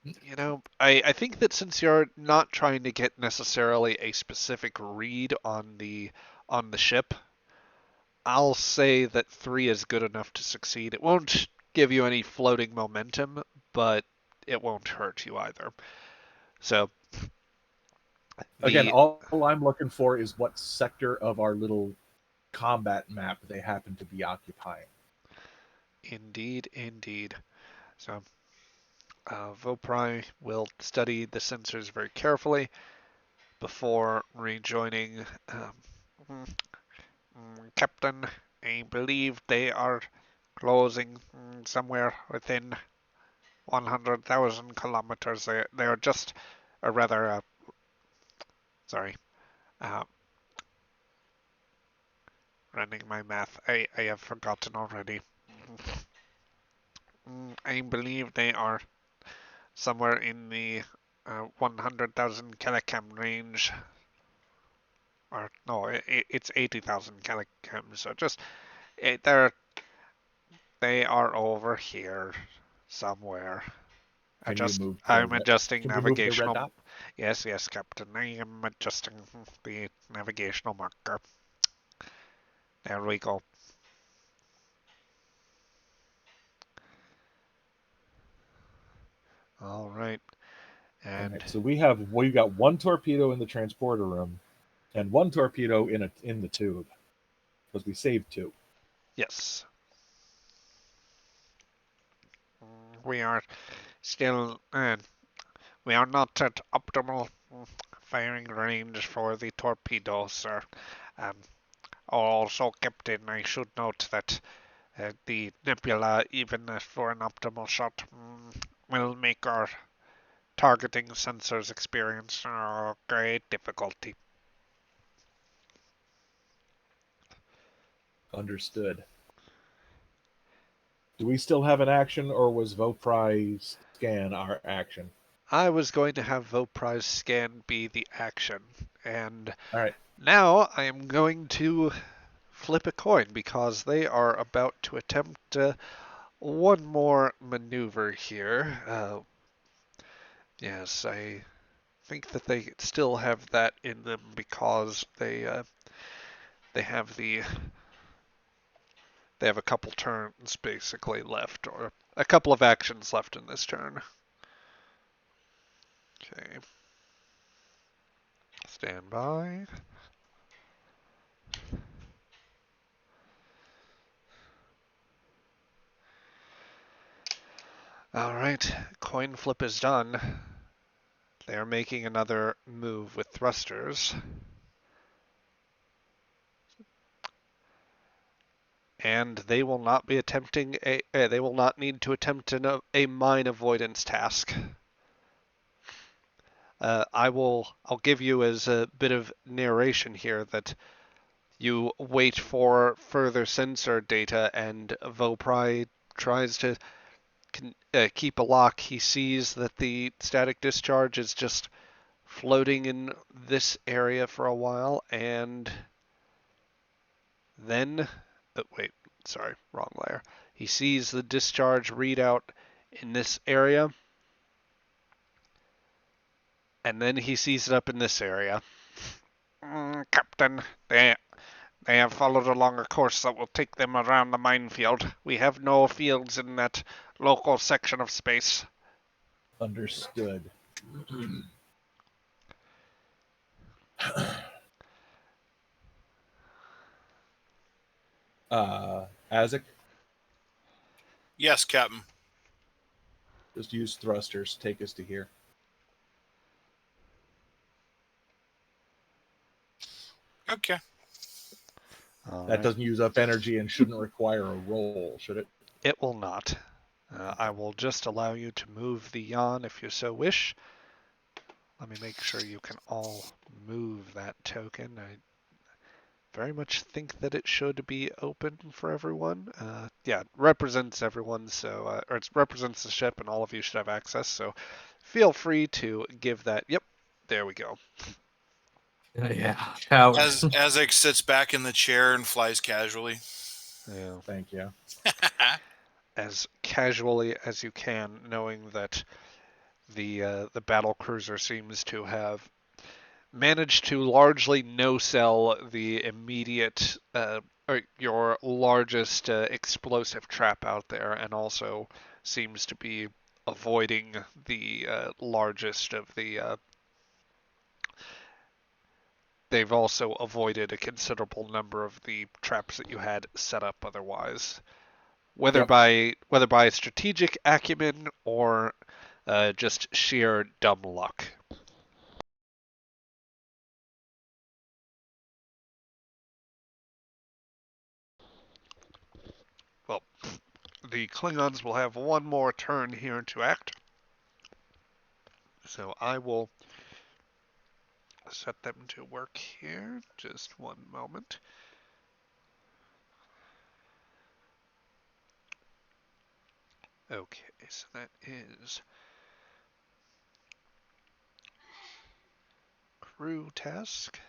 You know, I think that since you're not trying to get necessarily a specific read on the ship, I'll say that 3 is good enough to succeed. It won't give you any floating momentum, but it won't hurt you either. So Again, all I'm looking for is what sector of our little combat map they happen to be occupying. Indeed, indeed. So nguvwI will study the sensors very carefully before rejoining. Captain, I believe they are closing somewhere within 100,000 kilometers. They are just, or rather, sorry, uh, running my math. I have forgotten already. I believe they are somewhere in the 100,000 kilocam range. Or no, it's 80,000 kilocams. So just they are over here somewhere. Can you move I'm adjusting can you move the red navigational. dot? Yes, yes, Captain. I am adjusting the navigational marker. There we go. All right. And Alright, so we got one torpedo in the transporter room and one torpedo in the tube. Because we saved two. yes, we are still. We are not at optimal firing range for the torpedo, sir. Um, also, Captain, I should note that the nebula, even for an optimal shot, will make our targeting sensors experience great difficulty. Understood. Do we still have an action, or was vo'prI scan our action? I was going to have vo'prI's scan be the action, and All right. now I am going to flip a coin because they are about to attempt one more maneuver here. Yes, I think that they still have that in them because they have a couple turns basically left, or a couple of actions left in this turn. Okay. Stand by. All right, coin flip is done. They are making another move with thrusters. And they will not be attempting they will not need to attempt a mine avoidance task. I'll give you as a bit of narration here that you wait for further sensor data, and vo'prI tries to keep a lock. He sees that the static discharge is just floating in this area for a while, and then wait, sorry, wrong layer. He sees the discharge readout in this area, and then he sees it up in this area. Captain, they have followed along a course that will take them around the minefield. We have no fields in that local section of space. Understood. Azek, Yes, Captain. just use thrusters. Take us to here. Okay. All That right. doesn't use up energy and shouldn't require a roll, should it? It will not. I will just allow you to move the yawn if you so wish. Let me make sure you can all move that token. I very much think that it should be open for everyone. Yeah, it represents everyone, so or it represents the ship, and all of you should have access. So feel free to give that. Yep, there we go. Yeah, coward. As Azek sits back in the chair and flies casually. Yeah, Thank you. as casually as you can, knowing that the battle cruiser seems to have managed to largely no-sell the immediate or your largest explosive trap out there, and also seems to be avoiding the largest of the. They've also avoided a considerable number of the traps that you had set up otherwise, Yep. whether by strategic acumen or just sheer dumb luck. Well, the Klingons will have one more turn here to act. So I will set them to work here. Just one moment. Okay, so that is crew task.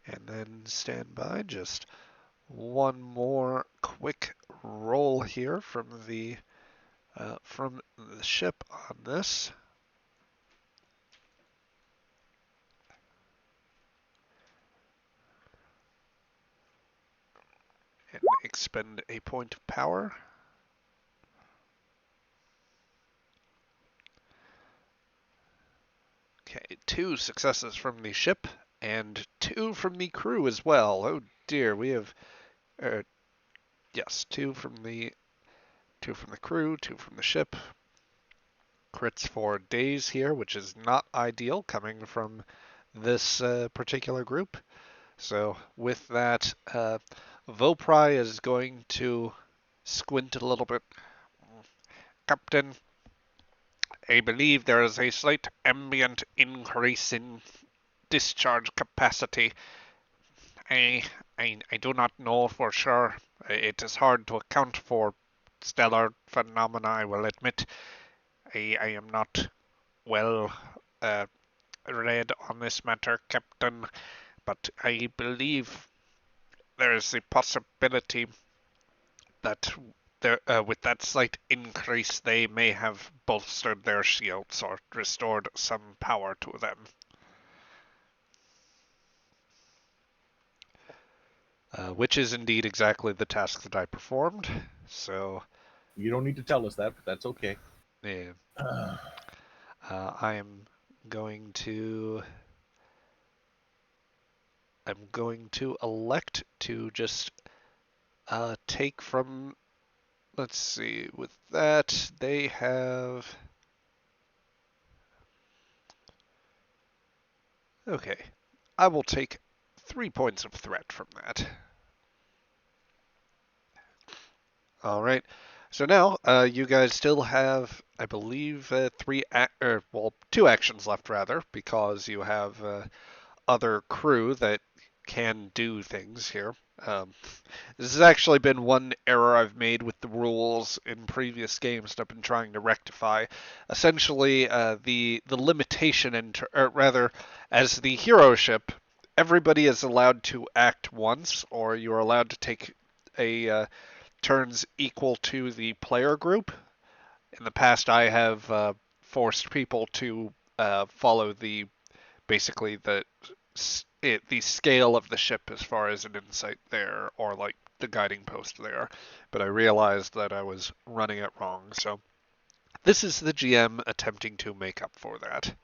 And then stand by just one more quick roll here from the ship on this. And expend a point of power. Okay, 2 successes from the ship and 2 from the crew as well. Oh dear, we have yes, 2 from the crew, 2 from the ship. Crits for days here, which is not ideal coming from this particular group. So with that, nguvwI is going to squint a little bit. Captain, I believe there is a slight ambient increase in discharge capacity. I, I do not know for sure. It is hard to account for stellar phenomena, I will admit. I am not well read on this matter, Captain, but I believe there is a possibility that with that slight increase, they may have bolstered their shields or restored some power to them. Which is indeed exactly the task that I performed. So You don't need to tell us that, but that's okay. yeah, I am going to. I'm going to elect to just take from. Let's see. With that, they have. Okay, I will take 3 points of threat from that. All right. So now you guys still have, I believe, 2 actions left rather, because you have other crew that can do things here. This has actually been one error I've made with the rules in previous games that I've been trying to rectify. Essentially, the limitation, or rather, as the hero ship, everybody is allowed to act once, or you are allowed to take a turns equal to the player group. In the past, I have forced people to follow basically the scale of the ship as far as an insight there, or like the guiding post there. But I realized that I was running it wrong, so this is the GM attempting to make up for that.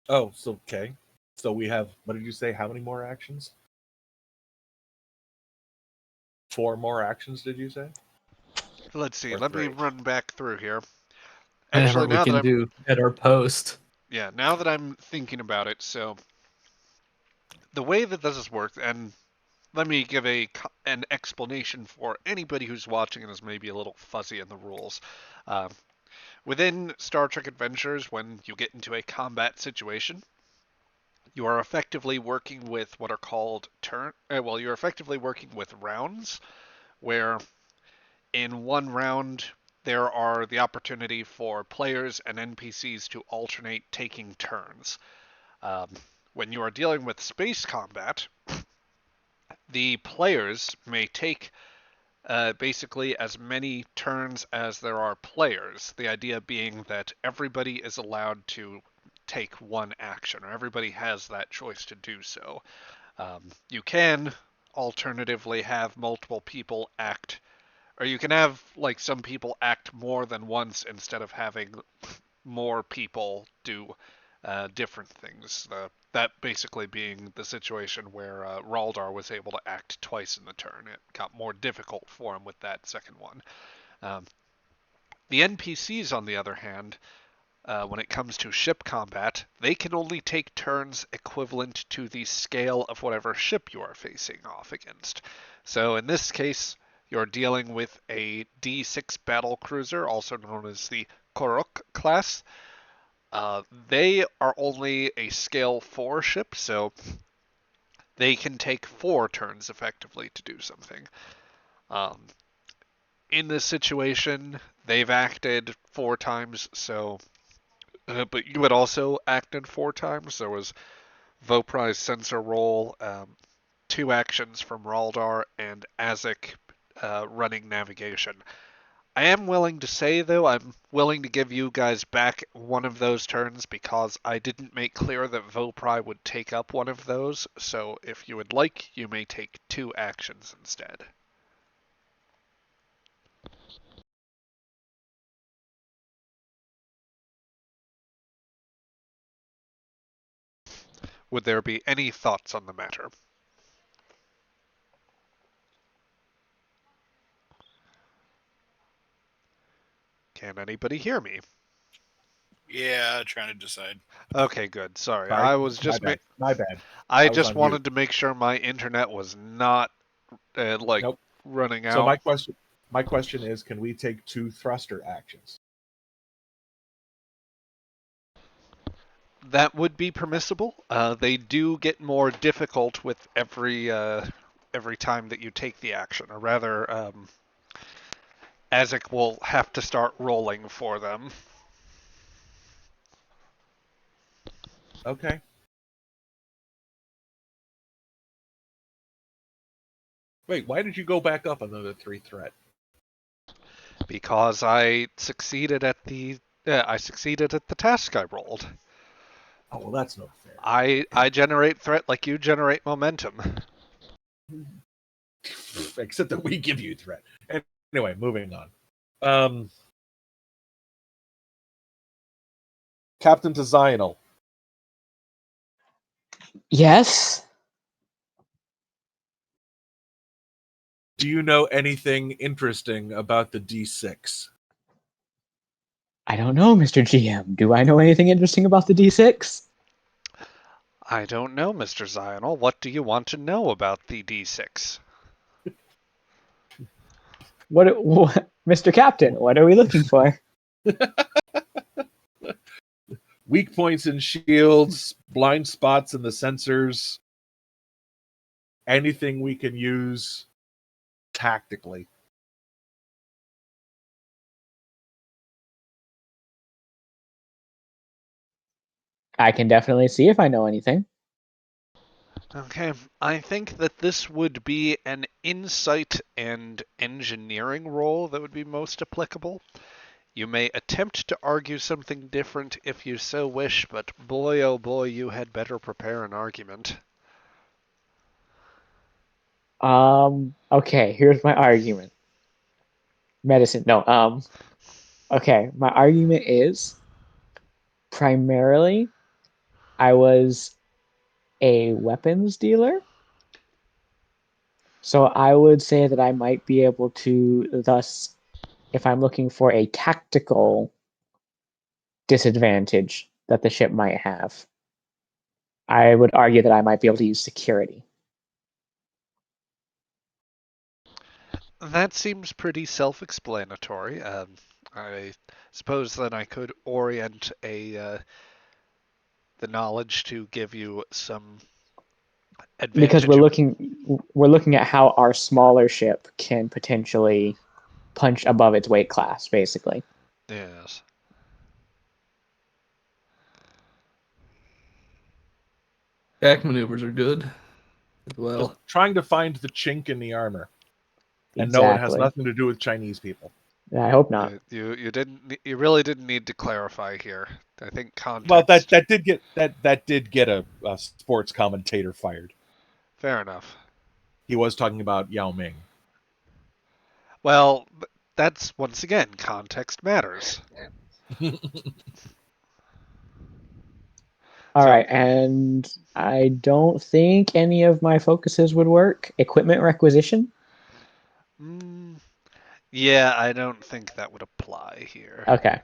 Oh, so okay. So we have, what did you say? How many more actions? 4 more actions, did you say? Let's see. Or Let me 3? run back through here. Whatever Actually, we can do at our post. now that I'm thinking about it, so the way that this has worked, and let me give an explanation for anybody who's watching and is maybe a little fuzzy in the rules. Uh, Within Star Trek Adventures, when you get into a combat situation, you are effectively working with what are called you're effectively working with rounds, where in one round there are the opportunity for players and NPCs to alternate taking turns. Um, when you are dealing with space combat, the players may take basically as many turns as there are players. The idea being that everybody is allowed to take one action, or everybody has that choice to do so. You can alternatively have multiple people act, or you can have like some people act more than once instead of having more people do different things. That basically being the situation where Raldar was able to act twice in the turn. It got more difficult for him with that second one. Um, the NPCs, on the other hand, when it comes to ship combat, they can only take turns equivalent to the scale of whatever ship you are facing off against. So in this case, you're dealing with a D6 battle cruiser, also known as the Korok class. They are only a scale 4 ship, so they can take 4 turns effectively to do something. Um, in this situation, they've acted 4 times, so but you had also acted 4 times. There was nguvwI's sensor roll. 2 actions from Raldar and Azek running navigation. I am willing to say, though, I'm willing to give you guys back one of those turns because I didn't make clear that Vopri would take up one of those, so if you would like, you may take 2 actions instead. Would there be any thoughts on the matter? Can anybody hear me? Yeah, trying to decide. Okay, good. Sorry. Sorry, I was just my bad. I I was just on mute. wanted to make sure my internet was not Nope. running So out. my question is, can we take 2 thruster actions? That would be permissible. They do get more difficult with every time that you take the action, or rather, Azek will have to start rolling for them. Okay. Wait, why did you go back up another 3 threat? Because I succeeded at the task I rolled. Oh, well, that's no fair. I generate threat like you generate momentum. Except that we give you threat. Anyway, moving on. Captain to Zional. Yes. Do you know anything interesting about the D6? I don't know, Mr. GM. Do I know anything interesting about the D6? I don't know, Mr. Zional. What do you want to know about the D6? What, Mr. Captain? What are we looking for? Weak points in shields, blind spots in the sensors, anything we can use tactically. I can definitely see if I know anything. Okay, I think that this would be an insight and engineering role that would be most applicable. You may attempt to argue something different if you so wish, but boy oh boy, you had better prepare an argument. Okay, here's my argument. Medicine. No, okay, my argument is primarily I was a weapons dealer. So I would say that I might be able to thus, if I'm looking for a tactical disadvantage that the ship might have, I would argue that I might be able to use security. That seems pretty self-explanatory. I suppose then I could orient the knowledge to give you some Because advantage. we're looking at how our smaller ship can potentially punch above its weight class, basically. Yes. Back maneuvers are good as well. Just trying to find the chink in the armor. And no, it has Exactly. nothing to do with Chinese people. I hope not. You really didn't need to clarify here. I think context. Well, that did get a sports commentator fired. Fair enough. He was talking about Yao Ming. Well, that's once again context matters. All So- right, and I don't think any of my focuses would work. Equipment requisition? Yeah, I don't think that would apply here. Okay.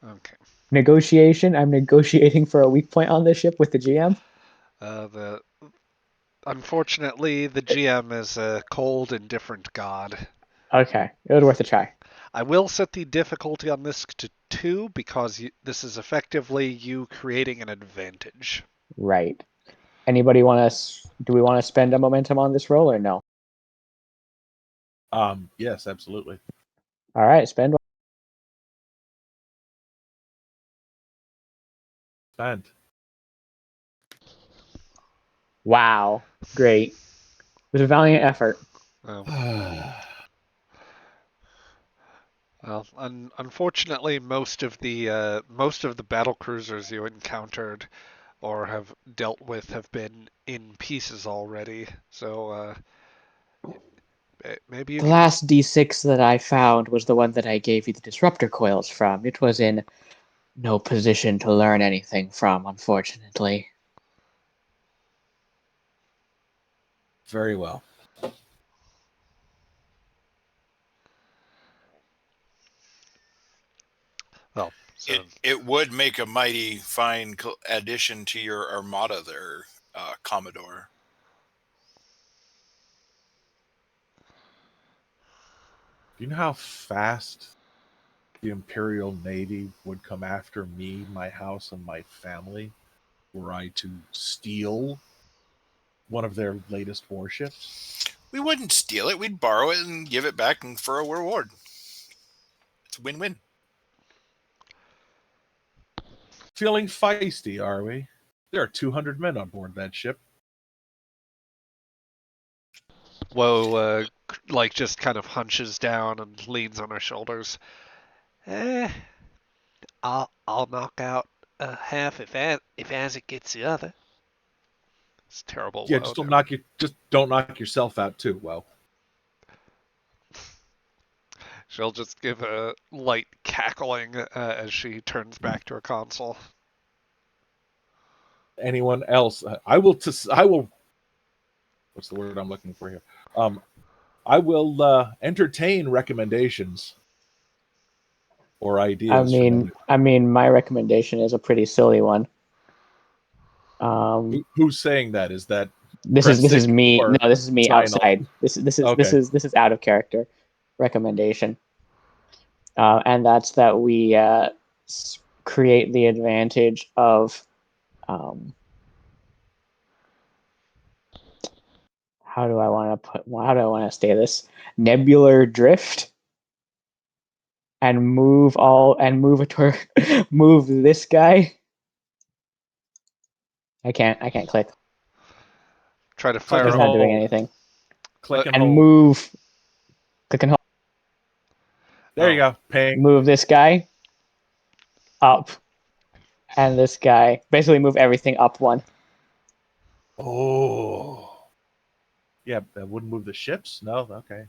Okay. Negotiation? I'm negotiating for a weak point on this ship with the GM? Unfortunately, the GM is a cold, indifferent god. Okay, it was worth a try. I will set the difficulty on this to 2 because this is effectively you creating an advantage. Right. Anybody want to? Do we want to spend a momentum on this roll or no? Yes, absolutely. All right, spend one. Spend. Wow, great. was a valiant effort. Well, unfortunately, most of the battle cruisers you encountered or have dealt with have been in pieces already. So maybe you The can. last D6 that I found was the one that I gave you the disruptor coils from. It was in no position to learn anything from, unfortunately. Very well. Well, so It would make a mighty fine addition to your armada there, Commodore. Do you know how fast the Imperial Navy would come after me, my house, and my family were I to steal one of their latest warships? We wouldn't steal it. We'd borrow it and give it back for a reward. It's a win-win. Feeling feisty, are we? There are 200 men on board that ship. Woe, like just kind of hunches down and leans on her shoulders. Eh, I'll knock out half if Isaac gets the other. It's terrible. Yeah, Woe. just don't knock yourself out too. Well, She'll just give a light cackling as she turns back to her console. anyone else? I will. I will. What's the word I'm looking for here? I will entertain recommendations or ideas from My recommendation is a pretty silly one. who's saying that? Is that This press is six me. or No, this is me sign outside. on? This Okay. is out of character recommendation, and that's that we create the advantage of how do I want to say this, nebular drift, and move move this guy. I can't click. Try to Click fire It's and up. not doing hold. anything. Click and And hold. move. Click and hold. There you go. Ping. Move this guy up, and this guy. Basically, move everything up one. Oh. Yeah, that wouldn't move the ships? No? Okay.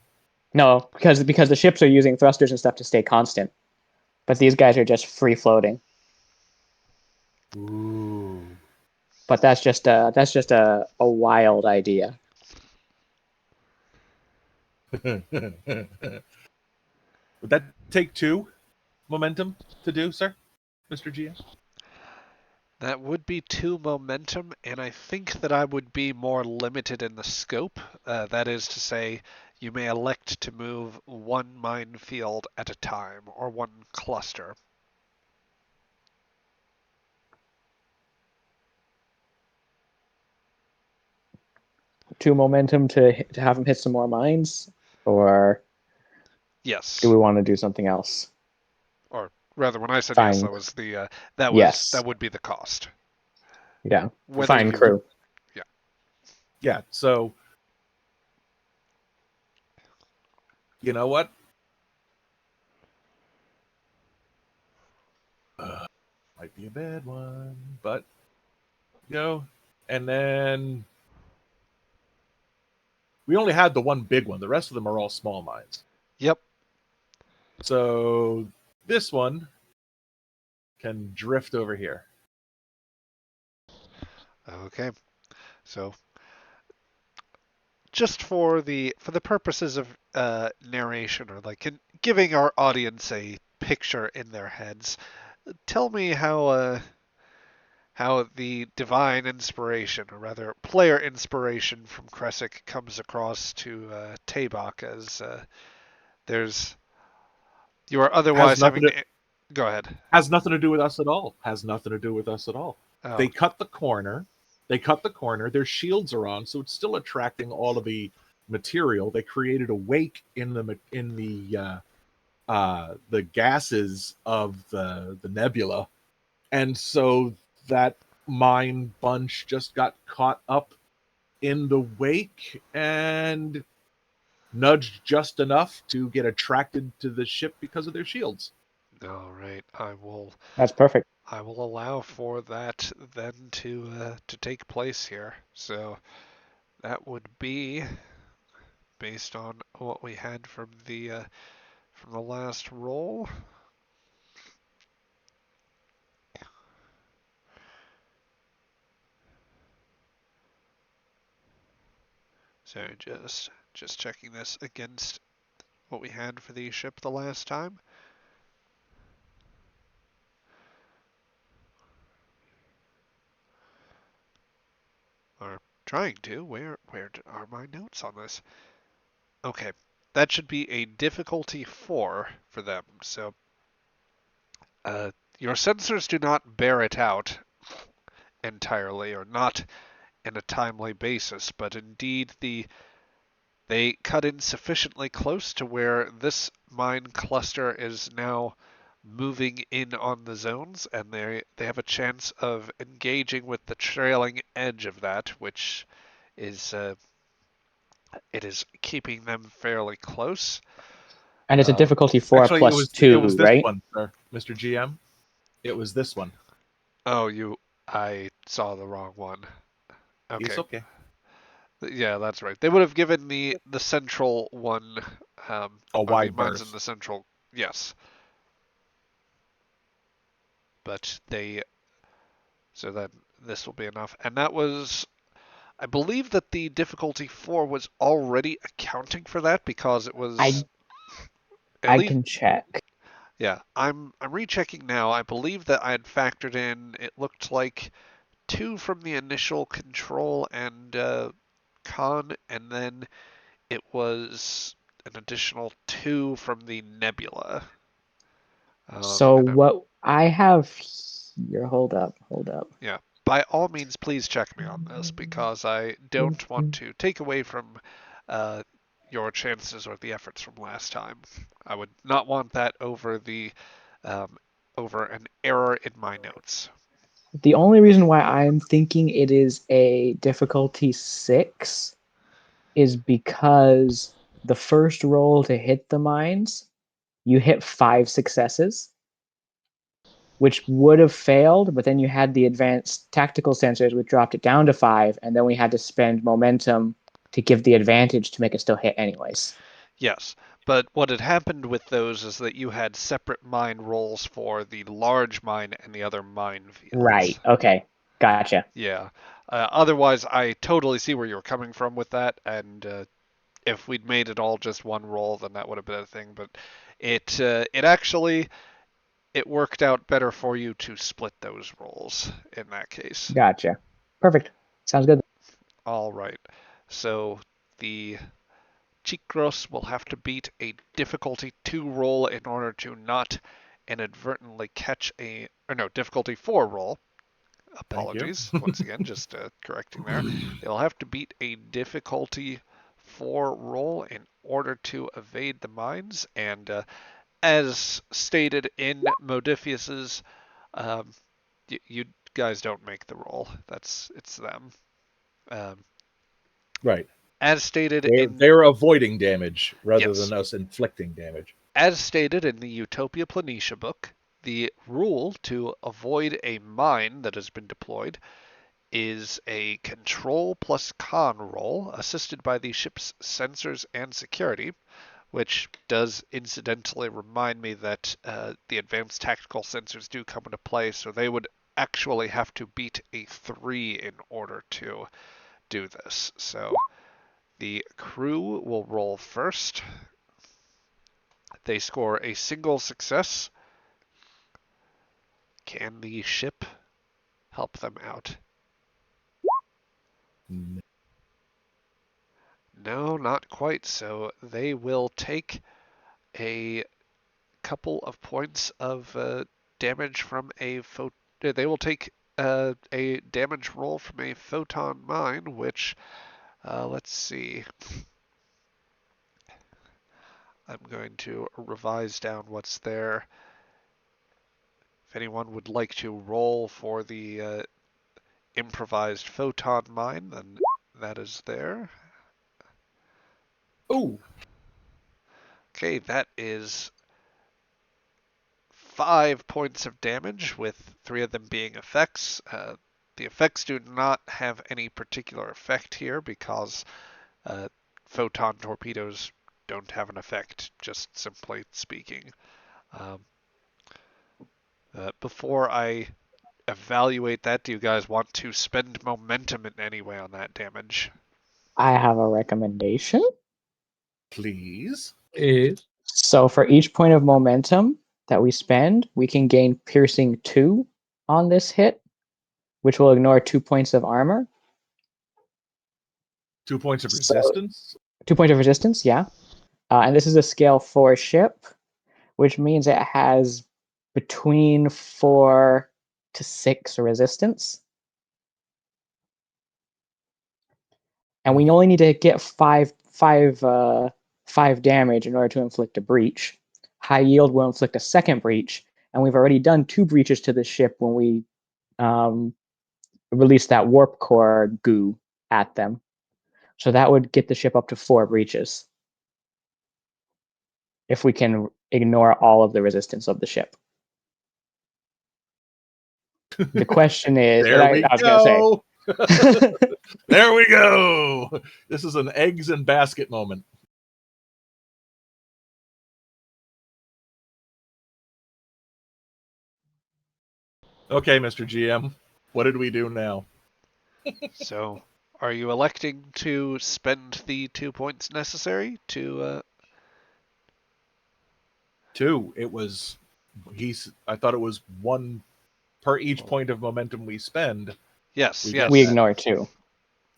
No, because the ships are using thrusters and stuff to stay constant, but these guys are just free floating. Ooh. But that's just a wild idea. Would that take 2 momentum to do, sir? Mr. GM? That would be 2 momentum, and I think that I would be more limited in the scope. That is to say, you may elect to move 1 minefield at a time, or 1 cluster. Two momentum to have him hit some more mines, or Yes. do we want to do something else? Or rather, when I said Fine. yes, that was the Yes. that would be the cost. Yeah. Whether Fine you crew. Yeah, so you know what? Might be a bad one, but and then we only had the one big one. The rest of them are all small mines. Yep. So this one can drift over here. Okay. So just for the purposes of narration, or like giving our audience a picture in their heads, tell me how the divine inspiration, or rather player inspiration from Kresic, comes across to Tabak as there's you are Has otherwise nothing having to to go ahead. has nothing to do with us at all. Has nothing to do with us at all. Oh, They cut the corner. Their shields are on, so it's still attracting all of the material. They created a wake in the gases of the nebula, and so that mine bunch just got caught up in the wake and nudged just enough to get attracted to the ship because of their shields. All right, That's perfect. I will allow for that then to take place here. So that would be based on what we had from the last roll. So just checking this against what we had for the ship the last time. Or trying to. Where are my notes on this? Okay, that should be a difficulty 4 for them. So your sensors do not bear it out entirely, or not in a timely basis, but indeed they cut in sufficiently close to where this mine cluster is now moving in on the zones, and they have a chance of engaging with the trailing edge of that, which is it is keeping them fairly close. And it's a difficulty 4 Actually, plus it 2, was this right? one, sir, Mr. GM. It was this one. Oh, I saw the wrong one. It's Okay. okay. Yeah, that's right. They would have given the central one, A or the wide mines in berth. the central, yes. But so then this will be enough. And that was, I believe that the difficulty 4 was already accounting for that because it was I at I least, can check. yeah. I'm rechecking now. I believe that I had factored in. It looked like 2 from the initial control and con, and then it was an additional 2 from the nebula. So And what I have here, hold up. yeah, by all means, please check me on this because I don't want to take away from uh, your chances or the efforts from last time. I would not want that um, over an error in my notes. The only reason why I'm thinking it is a difficulty 6 is because the first roll to hit the mines, you hit 5 successes, which would have failed, but then you had the advanced tactical sensors, which dropped it down to 5, and then we had to spend momentum to give the advantage to make it still hit anyways. Yes, but what had happened with those is that you had separate mine rolls for the large mine and the other mine Right. fields. Okay. Gotcha. Yeah. Otherwise, I totally see where you're coming from with that, and if we'd made it all just one roll, then that would have been a thing. But it actually it worked out better for you to split those rolls in that case. Gotcha. Perfect. Sounds good. All right. So the Chikros will have to beat a difficulty 2 roll in order to not inadvertently catch or no, difficulty 4 roll. Thank you. Apologies. Once again, just correcting there. They'll have to beat a difficulty 4 roll in order to evade the mines. And as stated in Modiphius's, um, you guys don't make the roll. It's them. Um, Right. as stated in They're avoiding damage rather yes, than us inflicting damage. as stated in the Utopia Planitia book, the rule to avoid a mine that has been deployed is a control plus con roll assisted by the ship's sensors and security, which does incidentally remind me that the advanced tactical sensors do come into play, so they would actually have to beat a 3 in order to do this. So the crew will roll first. They score a single success. Can the ship help them out? No, not quite. So they will take a couple of points of damage from they will take a damage roll from a photon mine, which let's see. I'm going to revise down what's there. If anyone would like to roll for the improvised photon mine, then that is there. Oh, Okay, that is 5 points of damage, with 3 of them being effects. The effects do not have any particular effect here because photon torpedoes don't have an effect, just simply speaking. Um, before I evaluate that, do you guys want to spend momentum in any way on that damage? I have a recommendation. please. Is So for each point of momentum that we spend, we can gain piercing 2 on this hit, which will ignore 2 points of armor. 2 points of So- resistance. 2 points of resistance, yeah. And this is a scale 4 ship, which means it has between 4 to 6 resistance. And we only need to get 5 damage in order to inflict a breach. High yield will inflict a second breach, and we've already done 2 breaches to the ship when we released that warp core goo at them. So that would get the ship up to 4 breaches if we can ignore all of the resistance of the ship. The question is, There we I was going to say, go. There we go. This is an eggs and basket moment. Okay, Mr. GM, what did we do now? So, are you electing to spend the 2 points necessary to? 2. It was I thought it was 1 per each Oh. point of momentum we spend. Yes, We yes. get we that. ignore 2.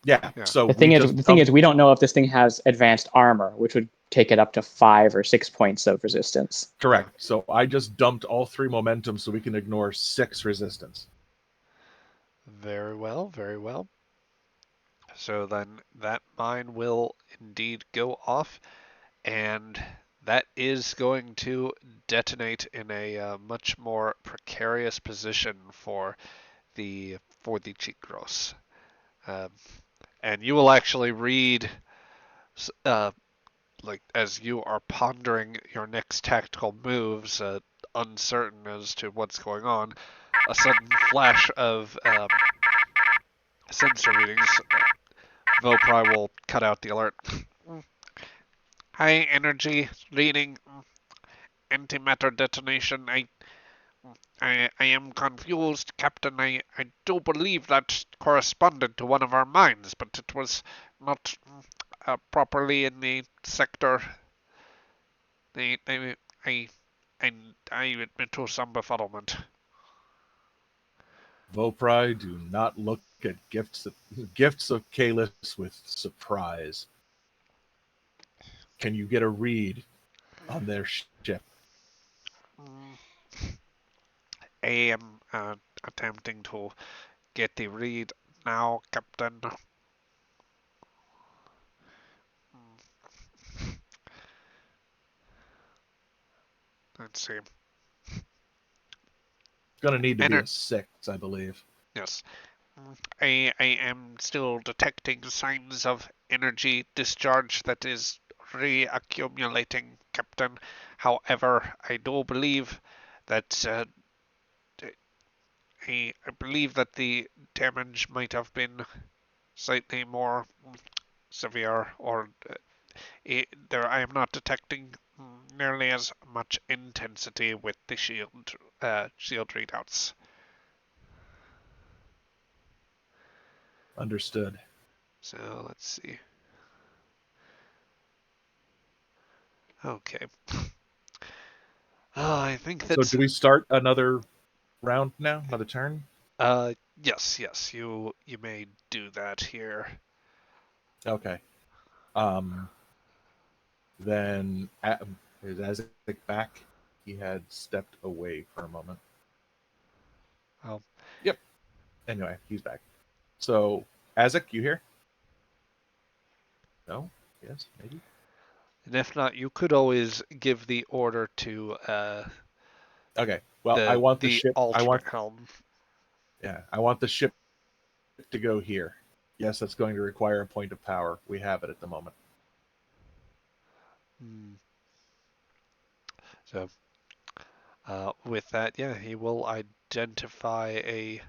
Yeah. Yeah. So The thing we is, just dumped- we don't know if this thing has advanced armor, which would take it up to 5 or 6 points of resistance. correct. So I just dumped all 3 momentum so we can ignore 6 resistance. Very well, very well. So then that mine will indeed go off, and that is going to detonate in a much more precarious position for the Chikros. Um, and you will actually read, like as you are pondering your next tactical moves, uncertain as to what's going on, a sudden flash of sensor readings. Vopri will cut out the alert. High energy reading, antimatter detonation. I am confused, Captain. I do believe that corresponded to one of our mines, but it was not properly in the sector. I, I, I, I admit to some befuddlement. Vopri, do not look at gifts of Kalis with surprise. Can you get a read on their ship? I am attempting to get the read now, Captain. Let's see. It's going to need to be Enter. a 6, I believe. Yes. I am still detecting signs of energy discharge that is reaccumulating, Captain. However, I do believe that I believe that the damage might have been slightly more severe, or there I am not detecting nearly as much intensity with the shield readouts. Understood. So let's see. Okay. I think So that's. do we start another round now? Another turn? Yes. You may do that here. Okay. Then is Isaac back? He had stepped away for a moment. Oh. Yep. Anyway, he's back. So, Isaac, you here? No? Yes? Maybe? And if not, you could always give the order to Okay. Well, I want the ship. alternate helm. I want the ship to go here. Yes, that's going to require a point of power. We have it at the moment. So, with that, yeah, he will identify a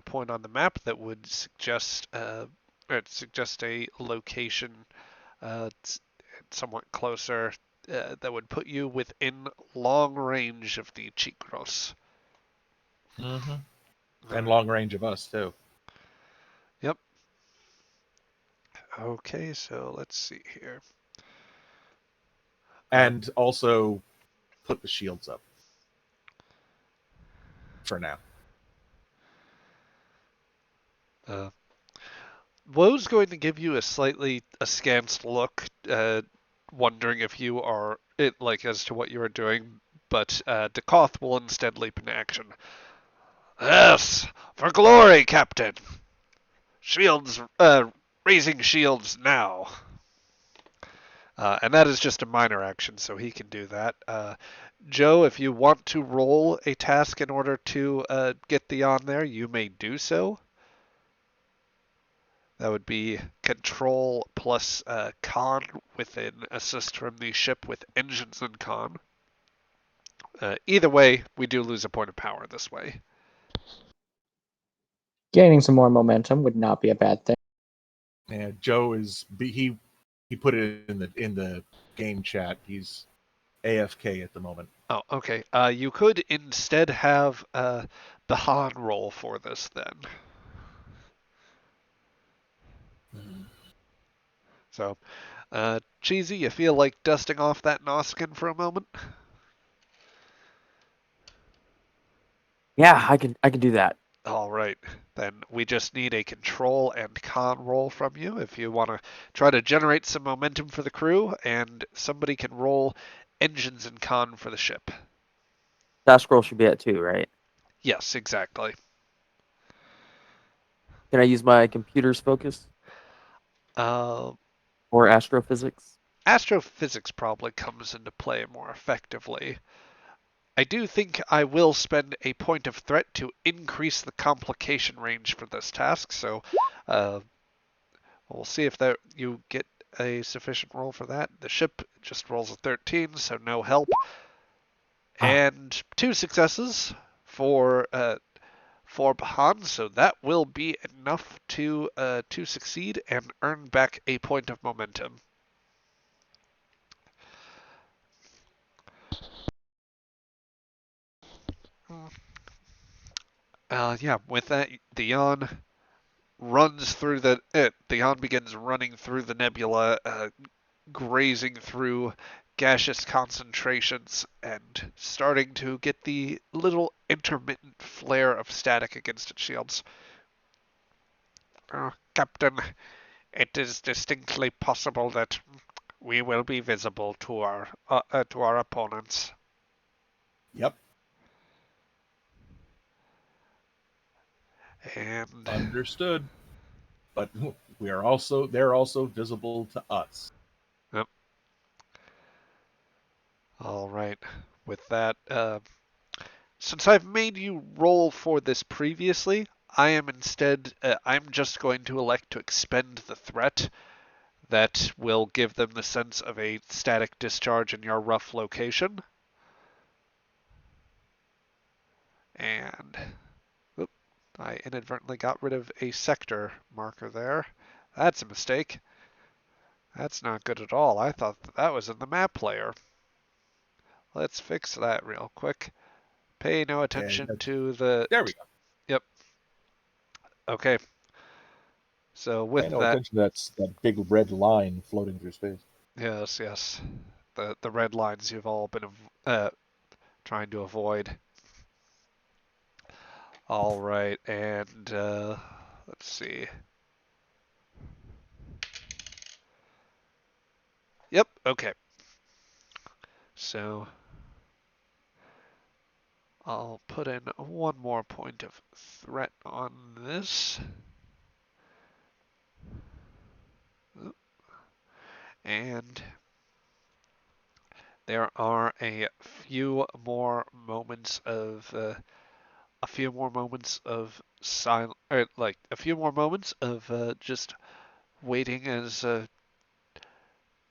point on the map that would suggest a location somewhat closer that would put you within long range of the Chikros. And long range of us, too. Yep. Okay, so let's see here. And also put the shields up. For now. Woe's going to give you a slightly askance look, wondering if you are as to what you are doing, but Dekoth will instead leap into action. Yes, for glory, Captain. Shields, raising shields now. And that is just a minor action, so he can do that. Joe, if you want to roll a task in order to get the on there, you may do so. That would be control plus con with an assist from the ship with engines and con. Either way, we do lose a point of power this way. Gaining some more momentum would not be a bad thing. And Joe is he put it in the game chat. He's AFK at the moment. Oh, okay. You could instead have the Han roll for this then. So, Cheesy, you feel like dusting off that Noskin for a moment? Yeah, I can do that. All right. Then we just need a control and con roll from you if you want to try to generate some momentum for the crew, and somebody can roll engines and con for the ship. Task roll should be at 2, right? Yes, exactly. Can I use my computer's focus Uh, or astrophysics? Astrophysics probably comes into play more effectively. I do think I will spend a point of threat to increase the complication range for this task, so we'll see if you get a sufficient roll for that. The ship just rolls a 13, so no help. And 2 successes for Bahan, so that will be enough to succeed and earn back a point of momentum. Yeah, with that, the yawn runs through the yawn begins running through the nebula, grazing through gaseous concentrations and starting to get the little intermittent flare of static against its shields. Captain, it is distinctly possible that we will be visible to our opponents. Yep. And understood. But they're also visible to us. yep. All right. With that, since I've made you roll for this previously, I'm just going to elect to expend the threat that will give them the sense of a static discharge in your rough location. And I inadvertently got rid of a sector marker there. That's a mistake. That's not good at all. I thought that was in the map layer. Let's fix that real quick. Pay no attention to the... There we go. Yep. Okay. So Pay with no that... attention to that big red line floating through space. Yes. The red lines you've all been trying to avoid. All right, and let's see. Yep, okay. So I'll put in one more point of threat on this. And there are a few more moments of like a few more moments of just waiting as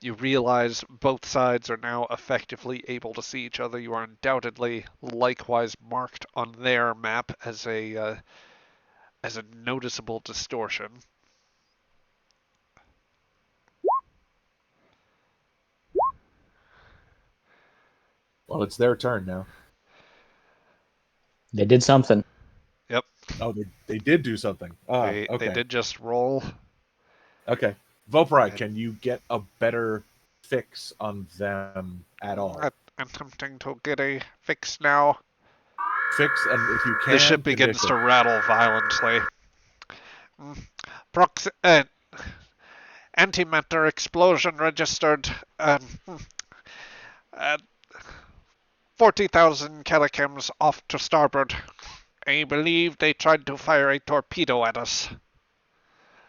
you realize both sides are now effectively able to see each other. You are undoubtedly likewise marked on their map as a noticeable distortion. Well, it's their turn now. They did something. Yep, Oh, they did do something. they Okay. did just roll. Okay. Vopri, And- can you get a better fix on them at all? Attempting to get a fix now. Fix, and if you can, The ship begins to condition. rattle violently. Antimatter explosion registered. Uh, 40,000 calichems off to starboard. I believe they tried to fire a torpedo at us.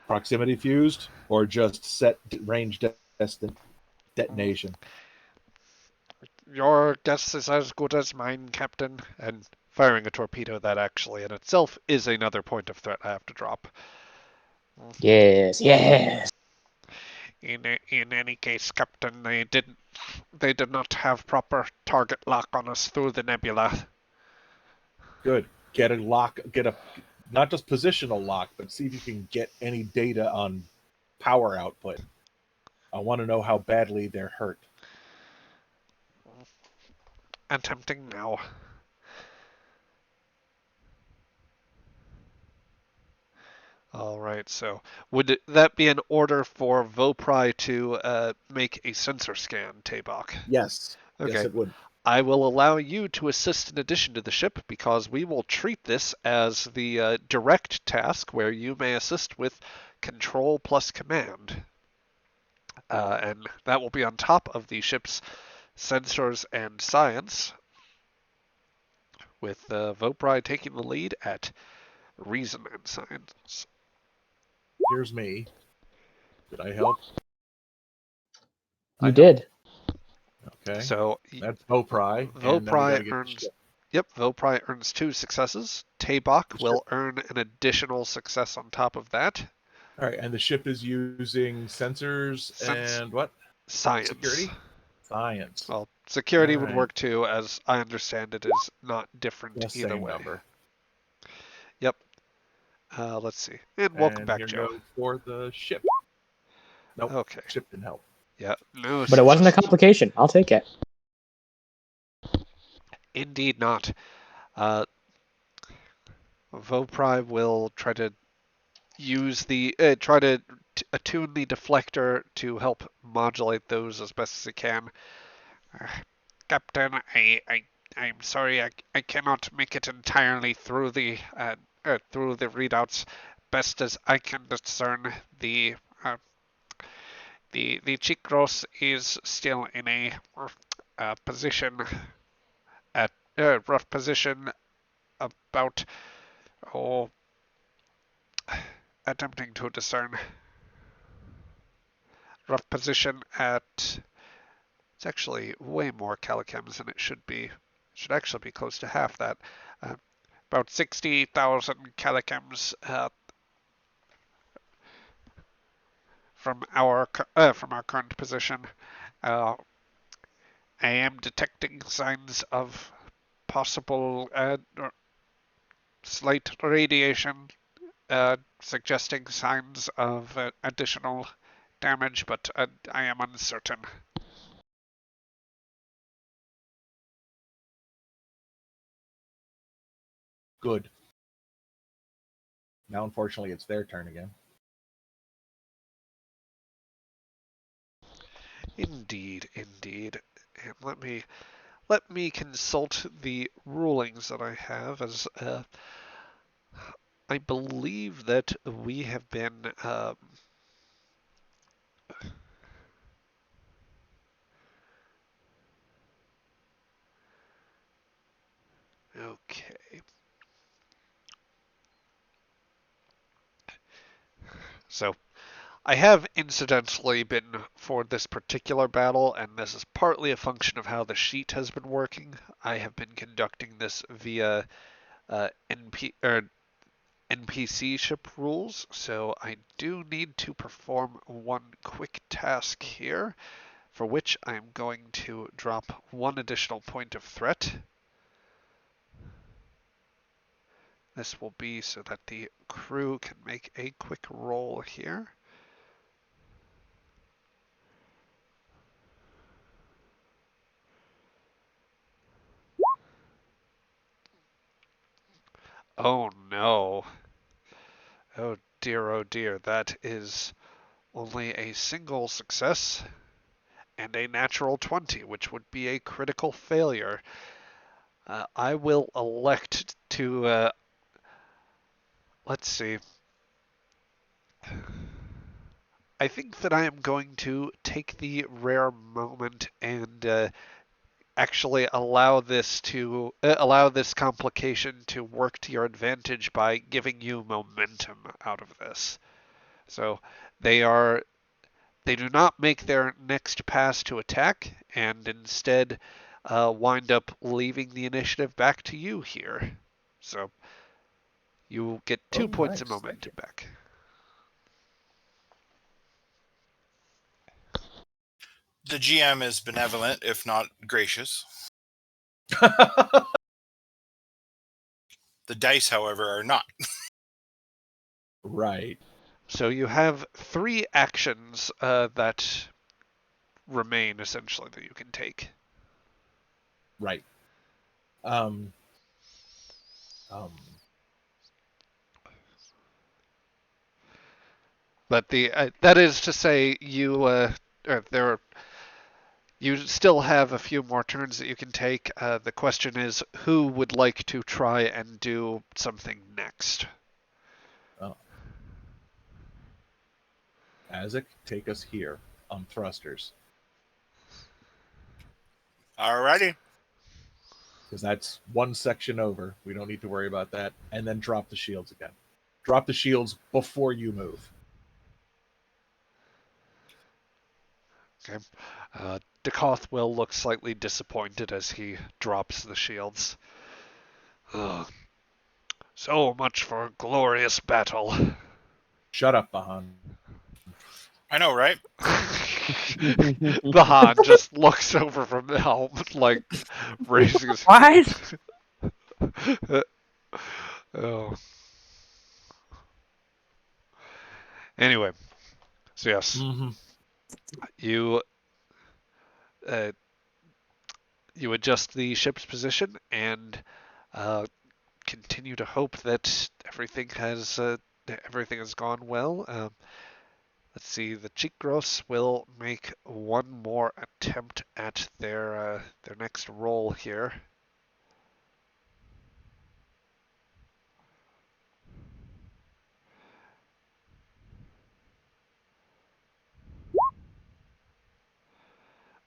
Proximity fused, or just set range detonation? Your guess is as good as mine, Captain. And firing a torpedo, that actually in itself is another point of threat I have to drop. Yes, yes. In any case, Captain, they did not have proper target lock on us through the nebula. Good. Get a lock. Get a not just positional lock, but see if you can get any data on power output. I want to know how badly they're hurt. Attempting now. All right, so would that be an order for Vopri to make a sensor scan, Tabak? Yes. Okay. Yes, it would. I will allow you to assist in addition to the ship because we will treat this as the direct task where you may assist with control plus command. And that will be on top of the ship's sensors and science, with Vopri taking the lead at reason and science. Here's me. Did I help? You did. Okay. So That's Vopri. And then we got to Vopri get earns. Yep, Vopri earns 2 successes. Tabak will earn an additional success on top of that. All right, and the ship is using sensors and what? Science. Security? Science. Well, security would Alright. work too, as I understand it is not different The either same way. number. Yep. Let's see. And welcome back, here Joe. goes for the ship. Nope. Okay. Ship didn't help. Yeah. No. But it wasn't a success. complication. I'll take it. Indeed not. Vopri will try to use try to attune the deflector to help modulate those as best as it can. Captain, I'm sorry, I cannot make it entirely through the readouts. Best as I can discern, the Chikros is still in a position at rough position about attempting to discern rough position at. It's actually way more calichems than it should be. It should actually be close to half that. About 60,000 calichems from our current position. I am detecting signs of possible slight radiation, suggesting signs of additional damage, but I am uncertain. Good. Now, unfortunately, it's their turn again. Indeed, indeed. And let me consult the rulings that I have, as I believe that we have been okay. So I have incidentally been, for this particular battle, and this is partly a function of how the sheet has been working, I have been conducting this via NPC ship rules, so I do need to perform one quick task here, for which I'm going to drop one additional point of threat. This will be so that the crew can make a quick roll here. Oh no. Oh dear, that is only a single success and a natural 20, which would be a critical failure. I will elect to, let's see. I think that I am going to take the rare moment and actually allow this complication to work to your advantage by giving you momentum out of this. So they do not make their next pass to attack, and instead wind up leaving the initiative back to you here. So you get 2 points of Nice. Thank momentum back. The GM is benevolent, if not gracious. you. The dice, however, are not. Right. So you have 3 actions that remain, essentially, that you can take. Right. Um. But that is to say, you still have a few more turns that you can take. The question is, who would like to try and do something next? Oh. Azek, take us here on thrusters, Alrighty. because that's one section over. We don't need to worry about that. And then drop the shields again. Drop the shields before you move. Okay. Dekoth will look slightly disappointed as he drops the shields. Ugh. So much for a glorious battle. Shut up, Bahan. I know, right? Bahan just looks over from the helm, like raising his. What? Oh. Anyway, so yes, Mm-hmm. you uh, you adjust the ship's position and continue to hope that everything has gone well. Let's see, the Chikros will make one more attempt at their next roll here.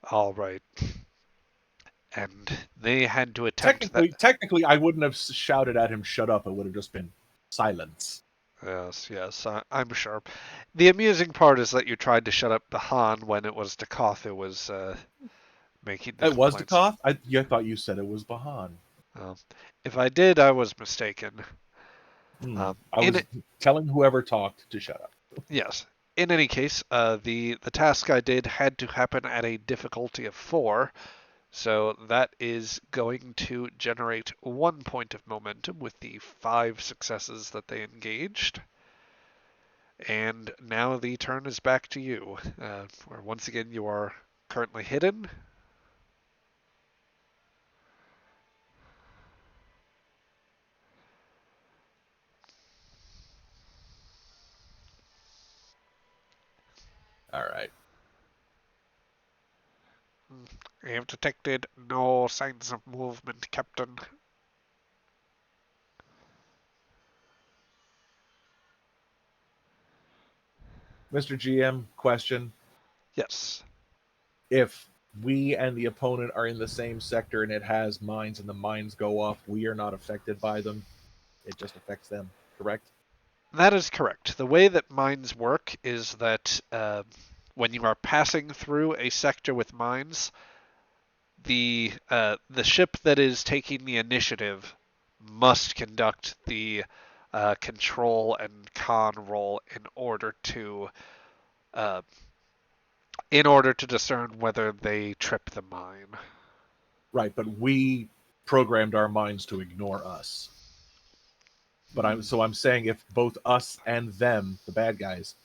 All right. And they had to attempt that. Technically, I wouldn't have shouted at him, "Shut up!" It would have just been silence. Yes, I'm sure. The amusing part is that you tried to shut up Bahan when it was Dekoth who was making the It was complaints. Dekoth. I thought you said it was Bahan. If I did, I was mistaken. I was telling whoever talked to shut up. Yes. In any case, the task I did had to happen at a difficulty of 4, so that is going to generate 1 point of momentum with the 5 successes that they engaged. And now the turn is back to you, where once again you are currently hidden. All right. I have detected no signs of movement, Captain. Mr. GM, question. Yes. If we and the opponent are in the same sector and it has mines and the mines go off, we are not affected by them. It just affects them, correct? That is correct. The way that mines work is that when you are passing through a sector with mines, the ship that is taking the initiative must conduct the control and con roll in order to discern whether they trip the mine. Right, but we programmed our minds to ignore us. But I'm saying if both us and them, the bad guys,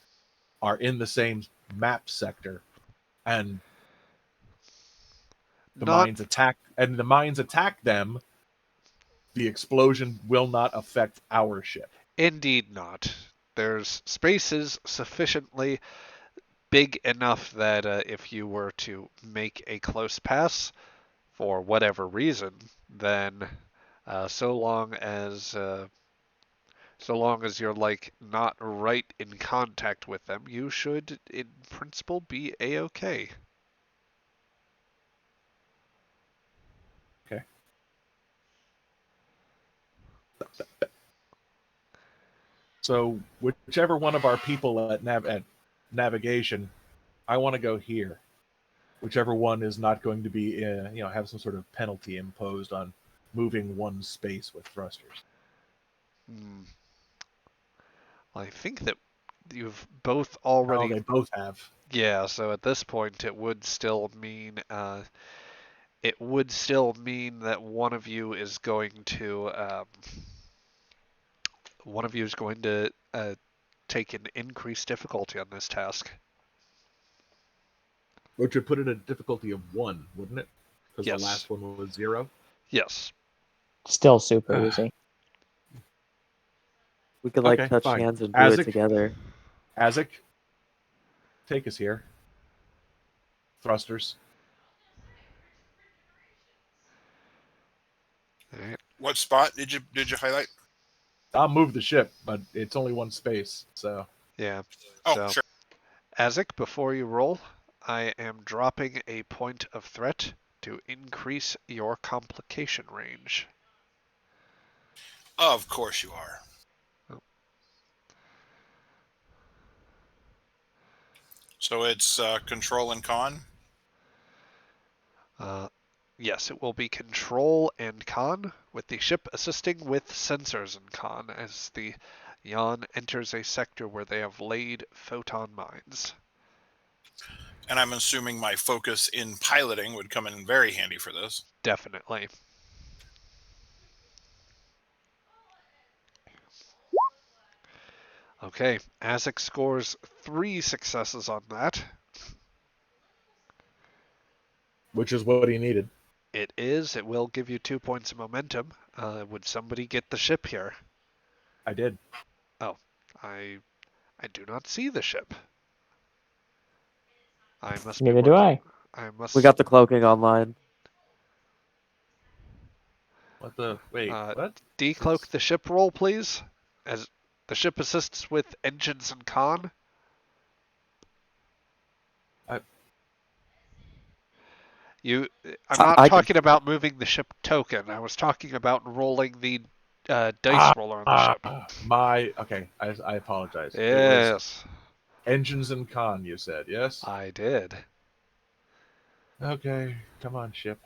are in the same map sector, and the Not mines attack them, the explosion will not affect our ship. Indeed not. There's spaces sufficiently big enough that if you were to make a close pass for whatever reason, then so long as you're like not right in contact with them, you should in principle be a-okay. Okay. So whichever one of our people at navigation, I want to go here. Whichever one is not going to be, have some sort of penalty imposed on moving one space with thrusters. I think that you've both Oh, already. they both have. Yeah, so at this point it would still mean that one of you is going to take an increased difficulty on this task. Which would put it at a difficulty of 1, wouldn't it? Because Yes. the last one was 0. Yes. Still super easy. We could Okay, touch fine. hands and do Azek? it together. Azek, take us here. Thrusters. All right. What spot did you highlight? I'll move the ship, but it's only one space, so. Yeah. Oh, So, sure. Azek, before you roll, I am dropping a point of threat to increase your complication range. Of course you are. So it's control and con? Yes, it will be control and con, with the ship assisting with sensors and con as the Yon enters a sector where they have laid photon mines. And I'm assuming my focus in piloting would come in very handy for this. Definitely. Okay, Azek scores 3 successes on that. Which is what he needed. It is. It will give you 2 points of momentum. Would somebody get the ship here? I did. Oh, I do not see the ship. I must Neither be do working. I. We got the cloaking online. What the? Wait, what? Decloak the ship roll, please. As the ship assists with engines and con. I'm not talking about moving the ship token. I was talking about rolling the dice roller on the ship. Okay, I apologize. It Yes, was engines and con, you said, yes? I did. Okay, come on, ship.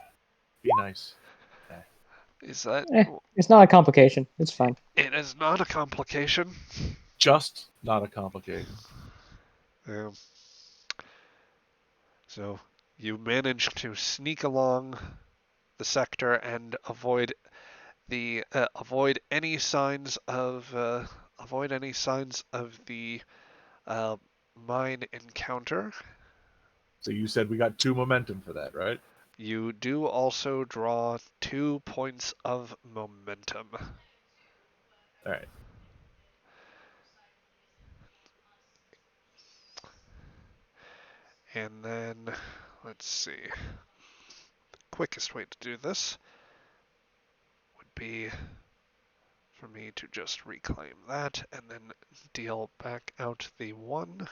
Be nice. Is that? It's not a complication. It's fine. It is not a complication. Just not a complication. Yeah. So you manage to sneak along the sector and avoid any signs of the mine encounter. So you said we got 2 momentum for that, right? You do also draw 2 points of momentum. All right. And then, let's see. The quickest way to do this would be for me to just reclaim that and then deal back out the 1.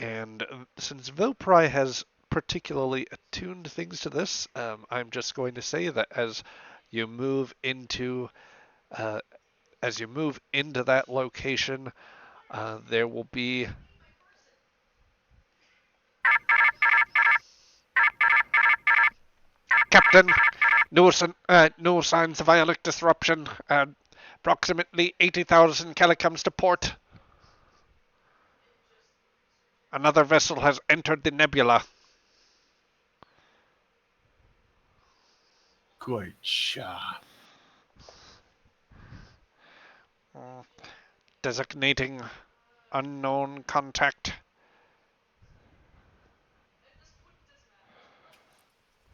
And since Vopri has particularly attuned things to this, I'm just going to say that as you move into that location, there will be Captain, No signs of ionic disruption. Approximately 80,000 calicoms to port. Another vessel has entered the nebula. Good shot. Designating unknown contact.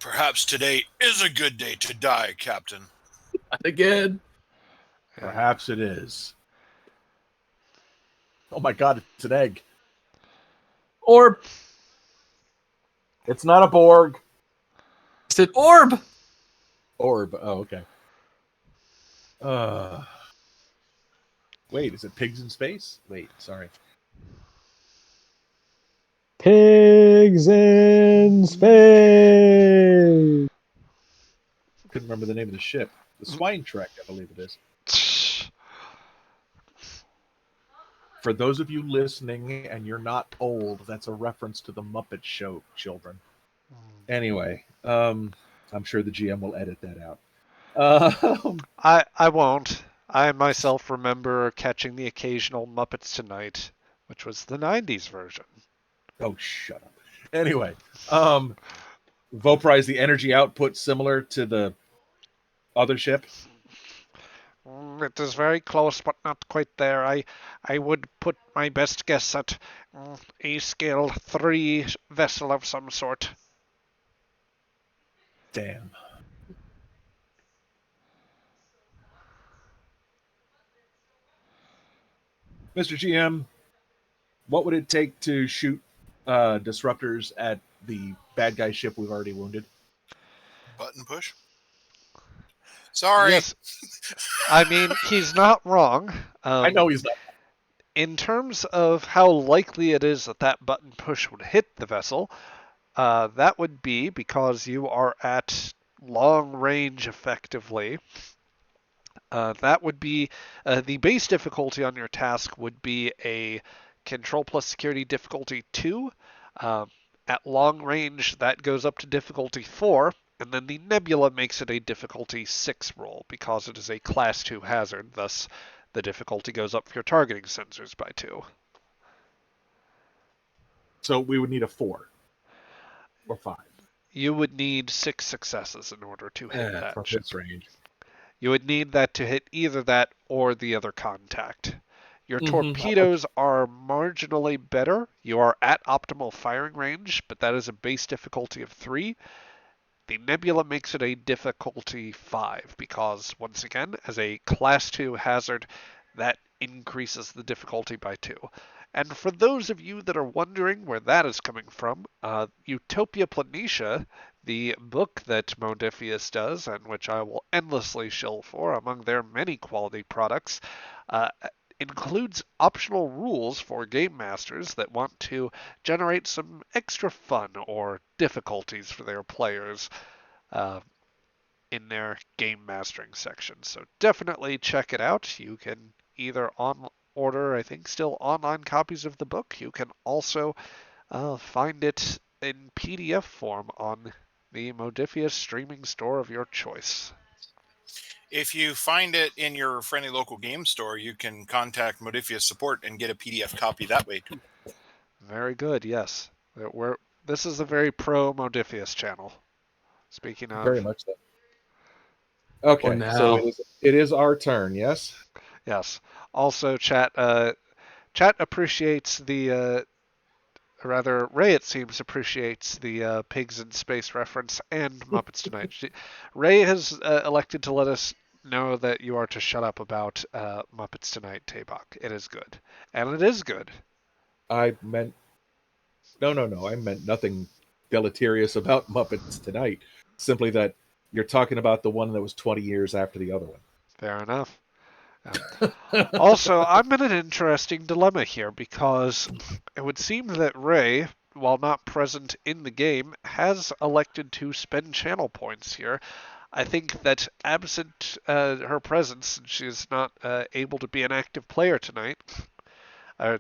Perhaps today is a good day to die, Captain. And again. Perhaps it is. Oh my god, it's an egg. Orb. It's not a Borg. I said orb. Orb. Oh, okay. Wait, is it pigs in space? Wait, sorry. Pigs in space. Couldn't remember the name of the ship. The Swine Trek, I believe it is. For those of you listening and you're not old, that's a reference to the Muppet Show, children. Anyway, I'm sure the GM will edit that out. I won't. I myself remember catching the occasional Muppets Tonight, which was the 90s version. Oh, shut up. Anyway, Vopri, is the energy output similar to the other ship? It is very close, but not quite there. I would put my best guess at a scale 3 vessel of some sort. Damn. Mr. GM, what would it take to shoot disruptors at the bad guy ship we've already wounded? Button push. Sorry. Yes. I mean, he's not wrong. I know he's not. In terms of how likely it is that that button push would hit the vessel, that would be because you are at long range effectively. That would be the base difficulty on your task would be a control plus security difficulty 2. At long range, that goes up to difficulty 4, and then the nebula makes it a difficulty 6 roll because it is a class 2 hazard, thus the difficulty goes up for your targeting sensors by 2. So we would need a 4 or 5. You would need 6 successes in order to hit that from ship. this range. You would need that to hit either that or the other contact. Your torpedoes are marginally better. You are at optimal firing range, but that is a base difficulty of 3. The nebula makes it a difficulty 5 because, once again, as a class 2 hazard, that increases the difficulty by 2. And for those of you that are wondering where that is coming from, Utopia Planitia, the book that Modiphius does, and which I will endlessly shill for among their many quality products, includes optional rules for game masters that want to generate some extra fun or difficulties for their players in their game mastering section. So definitely check it out. You can either order, I think, still online copies of the book. You can also find it in PDF form on the Modiphius streaming store of your choice. If you find it in your friendly local game store, you can contact Modiphius support and get a PDF copy that way too. Very good, yes. This is a very pro Modiphius channel. Speaking of... Very much so. Okay, so it is our turn, yes? Yes. Also, chat appreciates the... rather, Ray, it seems, appreciates the Pigs in Space reference and Muppets Tonight. Ray has elected to let us know that you are to shut up about Muppets Tonight, Tabak. It is good. And it is good. I meant... No. I meant nothing deleterious about Muppets Tonight. Simply that you're talking about the one that was 20 years after the other one. Fair enough. Also, I'm in an interesting dilemma here because it would seem that Ray, while not present in the game, has elected to spend channel points here. I think that absent her presence, she's not able to be an active player tonight.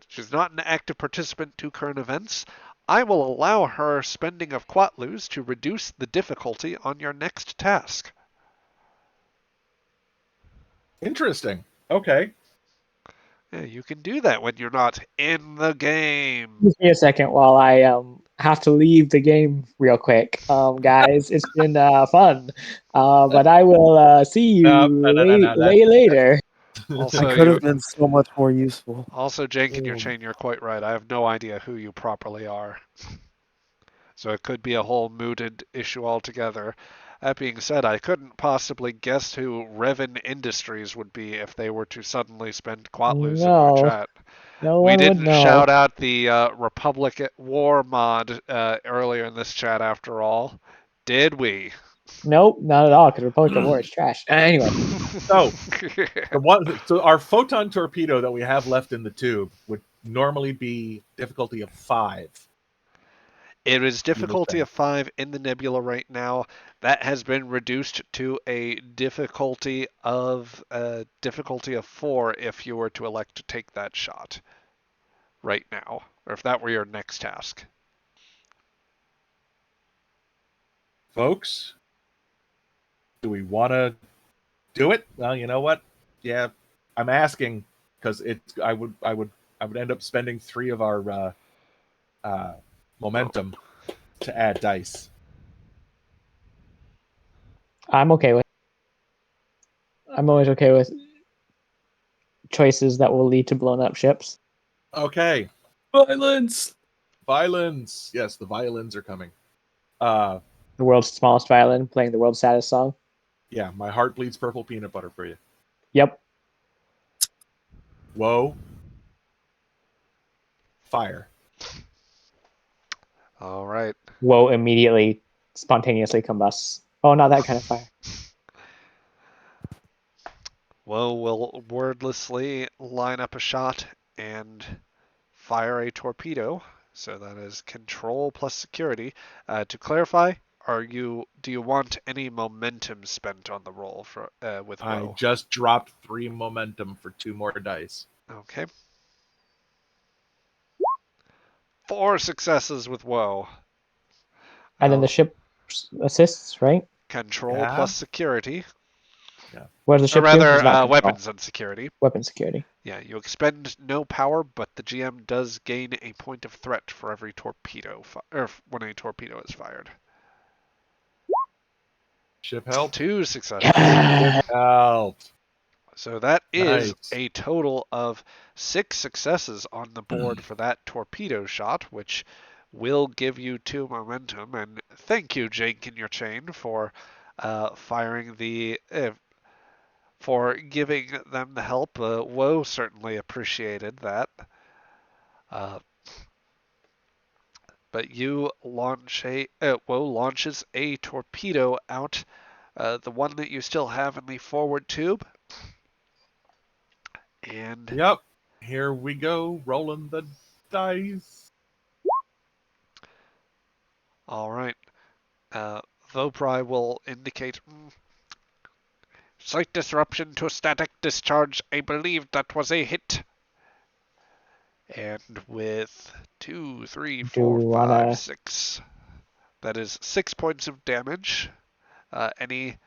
She's not an active participant to current events. I will allow her spending of Quatlus to reduce the difficulty on your next task. Interesting. Okay. Yeah, you can do that when you're not in the game. Give me a second while I have to leave the game real quick. Guys, it's been fun. But I will see you No, way later. Also, I could you have been so much more useful. also Jake in your Ooh. chain, you're quite right. I have no idea who you properly are. So it could be a whole mooted issue altogether. That being said, I couldn't possibly guess who Revan Industries would be if they were to suddenly spend Quatlus in our No, chat. no We one would didn't know. shout out the Republic at War mod earlier in this chat after all, did we? Nope, not at all. Because Republic of War is trash. Anyway, So so our photon torpedo that we have left in the tube would normally be difficulty of 5. It is You would difficulty think. of 5 in the nebula right now. That has been reduced to a difficulty of 4 if you were to elect to take that shot right now, or if that were your next task. Folks, do we want to do it? Well, you know what? Yeah, I'm asking because I would end up spending 3 of our momentum to add dice. I'm okay with. I'm always okay with choices that will lead to blown up ships. Okay, Violence. violins. Yes, the violins are coming. The world's smallest violin playing the world's saddest song. Yeah, my heart bleeds purple peanut butter for you. Yep. Whoa. Fire. All right. Whoa! Immediately, spontaneously combusts. Oh, not that kind of fire. Woe will wordlessly line up a shot and fire a torpedo. So that is control plus security. To clarify, do you want any momentum spent on the roll for with I Woe? just dropped 3 momentum for 2 more dice. Okay. 4 successes with Woe. And then the ship assists, right? Control Yeah. plus security. What does the Or ship do? Does rather, not control. weapons and security. Weapon security. Yeah, you expend no power, but the GM does gain a point of threat for every torpedo, or when a torpedo is fired. Ship help. 2 successes. Yeah. Help. So that is Nice. a total of 6 successes on the board for that torpedo shot, which will give you 2 momentum. And thank you, Jake, in your chain, for firing for giving them the help. Woe certainly appreciated that. But you launch Woe launches a torpedo out, the one that you still have in the forward tube. And Yep. Here we go. Rolling the dice. all right, Vopri will indicate slight disruption to static discharge. I believe that was a hit. And with 2, 3, 4, 5, 6, that is 6 points of damage. Anything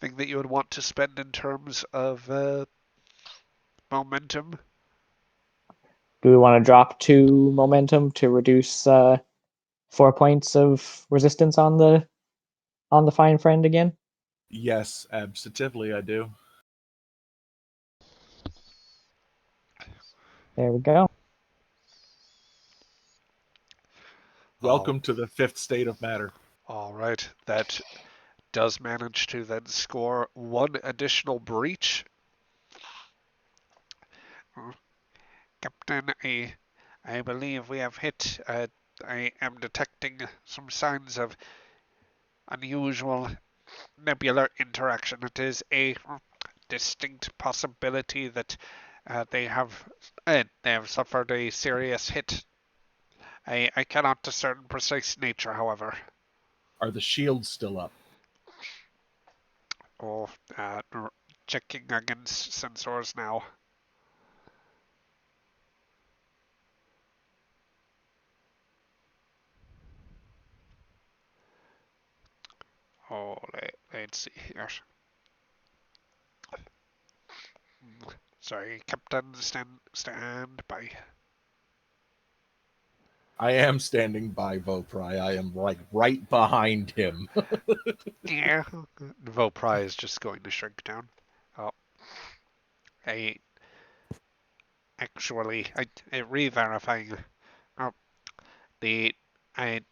that you would want to spend in terms of momentum? Do we want to drop 2 momentum to reduce 4 points of resistance on the fine friend again? Yes, absolutely, I do. There we go. Welcome to the 5th state of matter. All right, that does manage to then score 1 additional breach. Captain, I believe we have hit. I am detecting some signs of unusual nebular interaction. It is a distinct possibility that they have suffered a serious hit. I cannot discern precise nature, however. Are the shields still up? Oh, checking against sensors now. Oh, let's see here. Sorry, Captain, stand by. I am standing by Vopri. I am like right behind him. Yeah, Vopri is just going to shrink down. Oh, I actually, I re-verifying. Oh, the I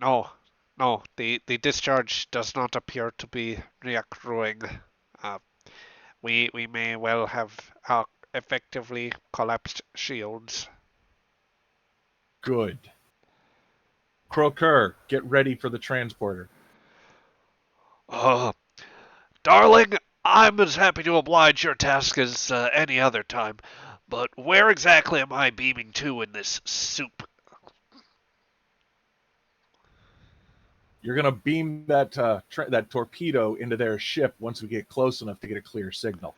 no, no, the discharge does not appear to be reaccruing. Uh, we may well have effectively collapsed shields. Good. Croker, get ready for the transporter. Oh, darling, I'm as happy to oblige your task as any other time, but where exactly am I beaming to in this soup? You're gonna beam that that torpedo into their ship once we get close enough to get a clear signal.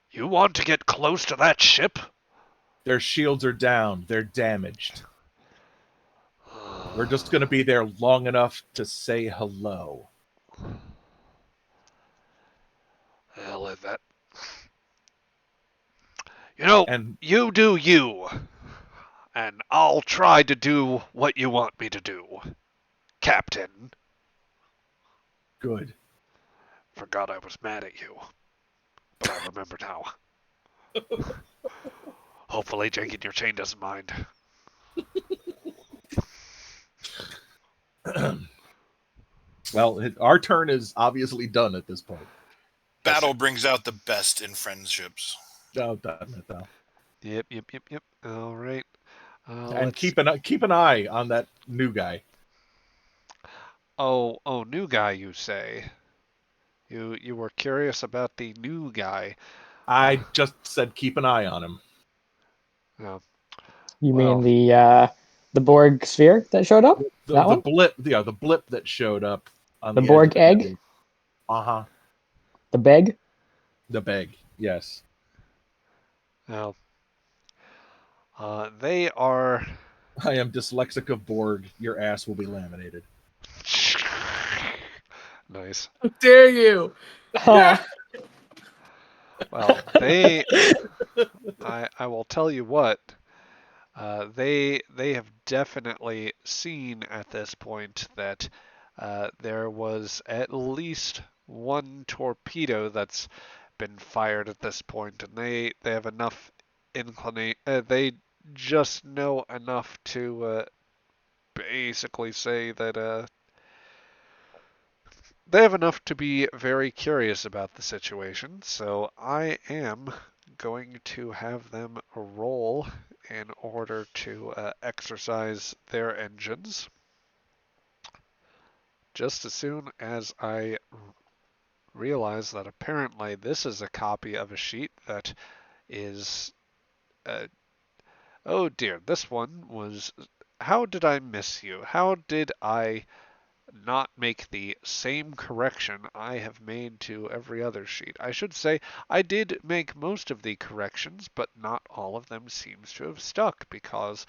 You want to get close to that ship? Their shields are down. They're damaged. We're just gonna be there long enough to say hello. Hell is that? You know, And you do you, and I'll try to do what you want me to do, Captain. good. Forgot I was mad at you, but I remember now. Hopefully, Jake in your chain doesn't mind. Well, our turn is obviously done at this point. Battle brings out the best in friendships. No, done it though. Yep. All right. And keep an eye on that new guy. Oh, new guy, you say? You were curious about the new guy. I just said keep an eye on him. Oh, You well, mean the Borg sphere that showed up? That The one? blip, the blip that showed up on The the edge Borg of the egg? map. Uh-huh. The Beg? The bag. Yes. well, they are. I am dyslexic of Borg. Your ass will be laminated. Nice. How dare you? Huh. Well, I will tell you what. They have definitely seen at this point that there was at least one torpedo that's been fired at this point, and they have enough inclination. They just know enough to basically say that they have enough to be very curious about the situation. So I am going to have them roll in order to exercise their engines. Just as soon as I realize that apparently this is a copy of a sheet that is. Uh, oh dear, this one was. How did I miss you? How did I not make the same correction I have made to every other sheet? I should say I did make most of the corrections, but not all of them seems to have stuck because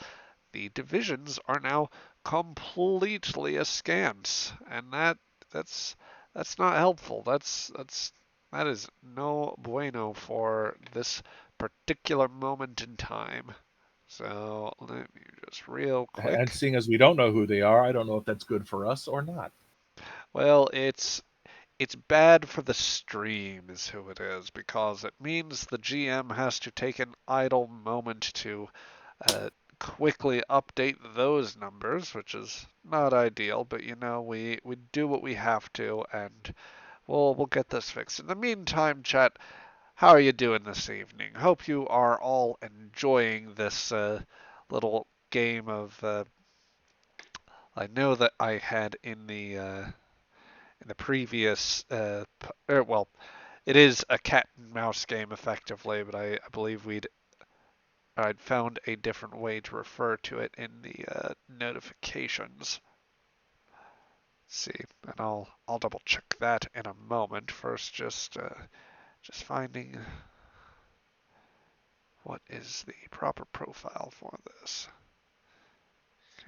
the divisions are now completely askance, and that's not helpful. That is no bueno for this particular moment in time. So let me just real And quick. seeing as we don't know who they are, I don't know if that's good for us or not. Well, it's bad for the stream is who it is because it means the GM has to take an idle moment to uh, quickly update those numbers, which is not ideal, but you know, we do what we have to, and we'll get this fixed. In the meantime, chat, how are you doing this evening? Hope you are all enjoying this little game of. I know that I had in the previous well, it is a cat and mouse game effectively, but I believe I'd found a different way to refer to it in the notifications. Let's see, and I'll double check that in a moment. First, just finding what is the proper profile for this.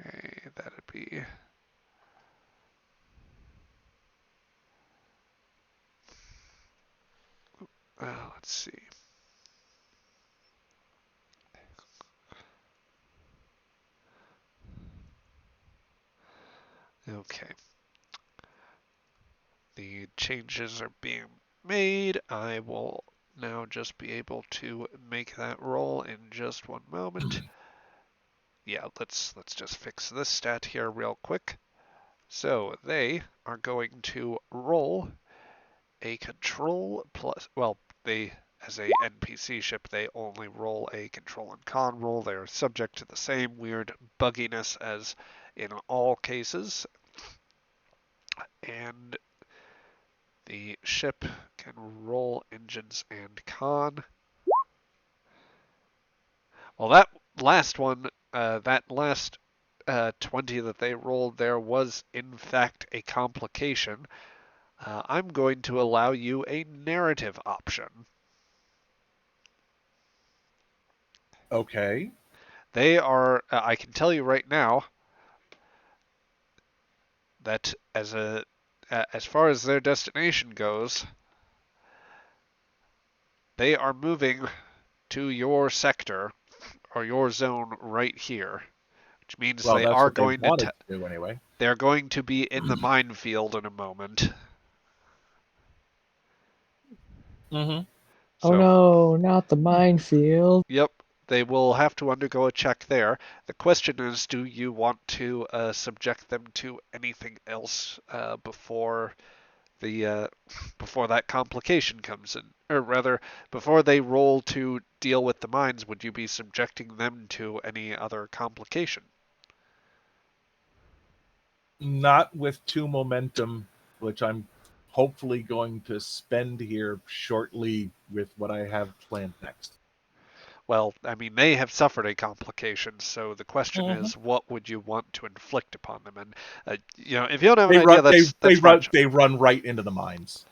Okay, that'd be. Oh, let's see. Okay. The changes are being made. I will now just be able to make that roll in just one moment. Yeah, let's just fix this stat here real quick. So they are going to roll a control plus, well, they, as a NPC ship, they only roll a control and con roll. They are subject to the same weird bugginess as in all cases. And the ship can roll engines and con. Well, that last one, that last 20 that they rolled there was in fact a complication. I'm going to allow you a narrative option. Okay. They are, I can tell you right now that as far as their destination goes, they are moving to your sector or your zone right here, which means Well, they that's are what they going to wanted to do anyway. they're going to be in the minefield in a moment. Mm-hmm. Oh So, no, not the minefield. yep, they will have to undergo a check there. The question is, do you want to subject them to anything else before that complication comes in, or rather, before they roll to deal with the mines? Would you be subjecting them to any other complication? Not with 2 momentum, which I'm hopefully going to spend here shortly with what I have planned next. Well, I mean, they have suffered a complication, so the question Mhm. is, what would you want to inflict upon them? And if you don't have an They idea, run. that's They fine. run right into the mines.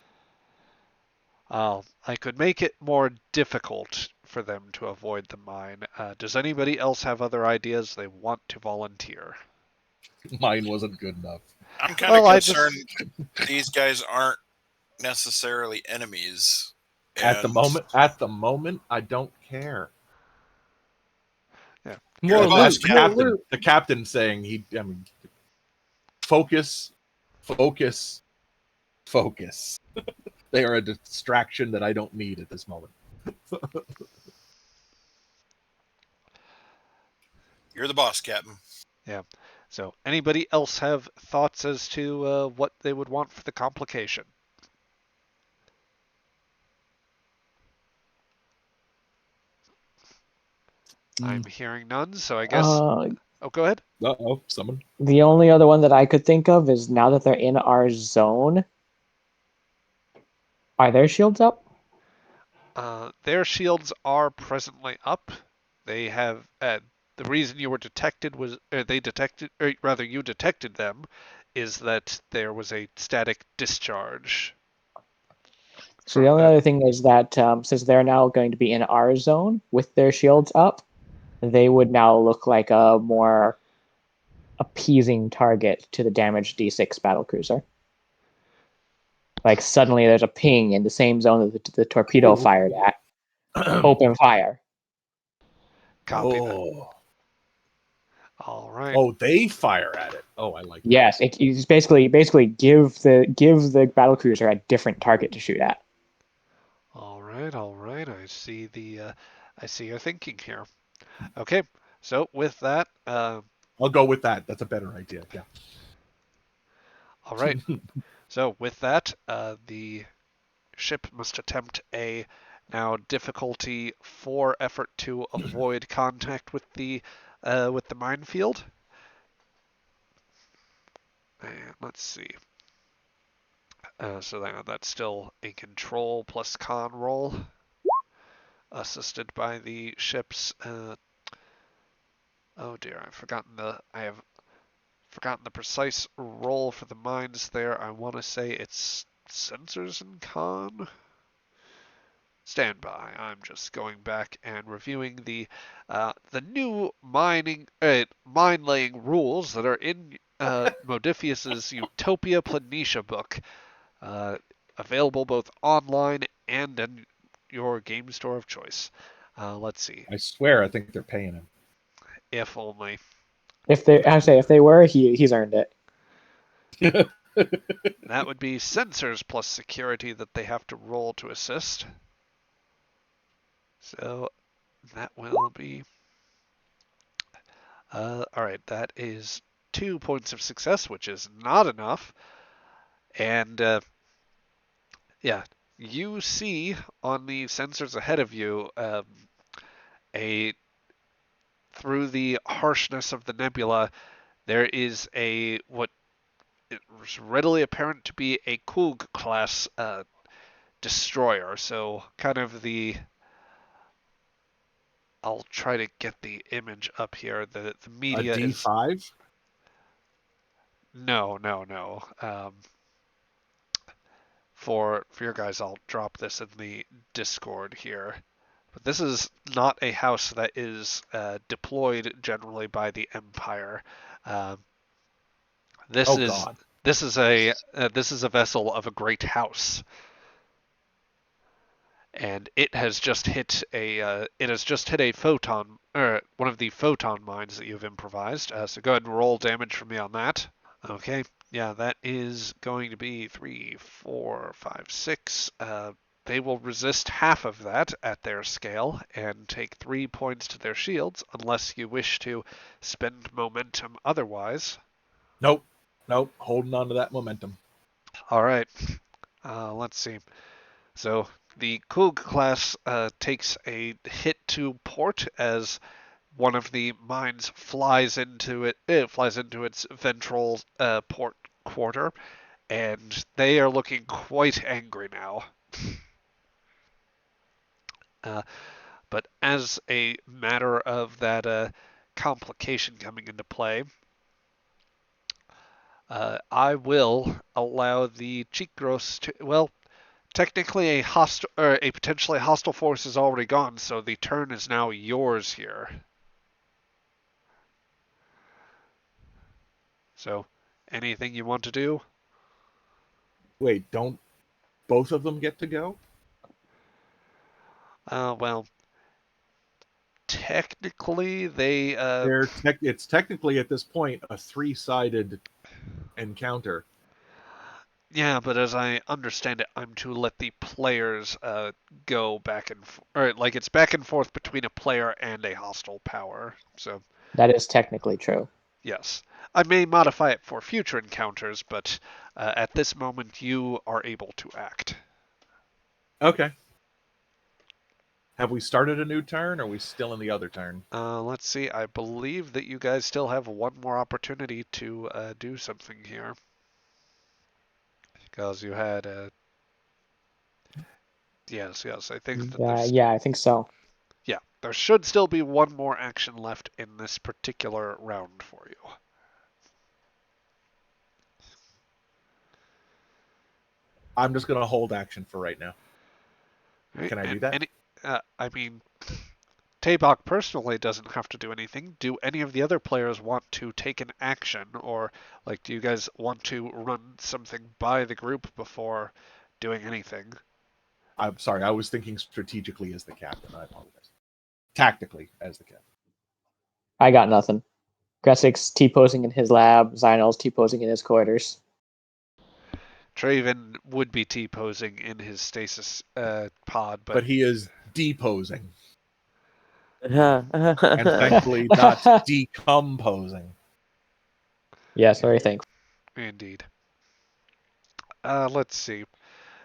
I could make it more difficult for them to avoid the mine. Does anybody else have other ideas they want to volunteer? Mine wasn't good enough. I'm kind of Well, I concerned just these guys aren't necessarily enemies. At the And moment, I don't care. yeah. You're the More boss, loot. Captain. The captain saying I mean, focus, focus, focus. They are a distraction that I don't need at this moment. You're the boss, Captain. Yeah. So, anybody else have thoughts as to what they would want for the complication? I'm hearing none, so I guess. Uh, Oh, go ahead. Uh-oh, someone. the only other one that I could think of is now that they're in our zone, are their shields up? Their shields are presently up. They have. The reason you were detected was they detected, or rather, you detected them, is that there was a static discharge. So the only other thing is that since they're now going to be in our zone with their shields up, they would now look like a more appeasing target to the damaged D6 battlecruiser. Like suddenly there's a ping in the same zone that the torpedo Ooh. fired at. Open fire. Copy that. Oh. All right. Oh, they fire at it. Oh, I like that. Yes, it's basically give the battlecruiser a different target to shoot at. All right. All right. I see your thinking here. Okay. So with that, I'll go with that. That's a better idea. Yeah. all right. So with that, the ship must attempt a now difficulty 4 effort to avoid contact with the minefield. And let's see. So that's still a control plus con roll, assisted by the ship's. Oh dear, I have forgotten the precise roll for the mines there. I want to say it's sensors and con. Stand by. I'm just going back and reviewing the new mine laying rules that are in Modiphius's Utopia Planitia book, available both online and in your game store of choice. Let's see. I swear, I think they're paying him. If only. If they were, he's earned it. That would be sensors plus security that they have to roll to assist. So that will be... Alright, that is 2 points of success, which is not enough. And, yeah, you see on the sensors ahead of you through the harshness of the nebula, there is what is readily apparent to be a pagh class destroyer. So kind of I'll try to get the image up here. The A media is D5? no. For your guys, I'll drop this in the Discord here. But this is not a house that is deployed generally by the Empire. Um, this Oh, is God. this is a vessel of a great house, and it has just hit a photon, or one of the photon mines that you've improvised. So go ahead and roll damage for me on that. Okay, yeah, that is going to be 3, 4, 5, 6. They will resist half of that at their scale and take 3 points to their shields, unless you wish to spend momentum otherwise. Nope. Holding on to that momentum. All right, let's see. So the pagh class takes a hit to port as one of the mines flies into its ventral port quarter, and they are looking quite angry now. But as a matter of that complication coming into play, I will allow the Chikros to, well, technically a potentially hostile force is already gone, so the turn is now yours here. So, anything you want to do? Wait, don't both of them get to go? Well, technically they It's technically at this point a 3-sided encounter. yeah, but as I understand it, I'm to let the players go back and or like it's back and forth between a player and a hostile power. So That is technically true. yes, I may modify it for future encounters, but at this moment you are able to act. Okay. Have we started a new turn, or are we still in the other turn? Let's see. I believe that you guys still have one more opportunity to do something here, because you had yes. I think that there's Yeah, I think so. yeah, there should still be one more action left in this particular round for you. I'm just going to hold action for right now. Right? Can I do And that? I mean, Tabok personally doesn't have to do anything. Do any of the other players want to take an action, or like, do you guys want to run something by the group before doing anything? I'm sorry, I was thinking strategically as the captain. I apologize. Tactically as the captain. I got nothing. Gressik's T-posing in his lab. Zynel's T-posing in his quarters. Traven would be T-posing in his stasis pod, But he is deposing. and And thankfully not decomposing. Yes, very thankful. indeed. Let's see. I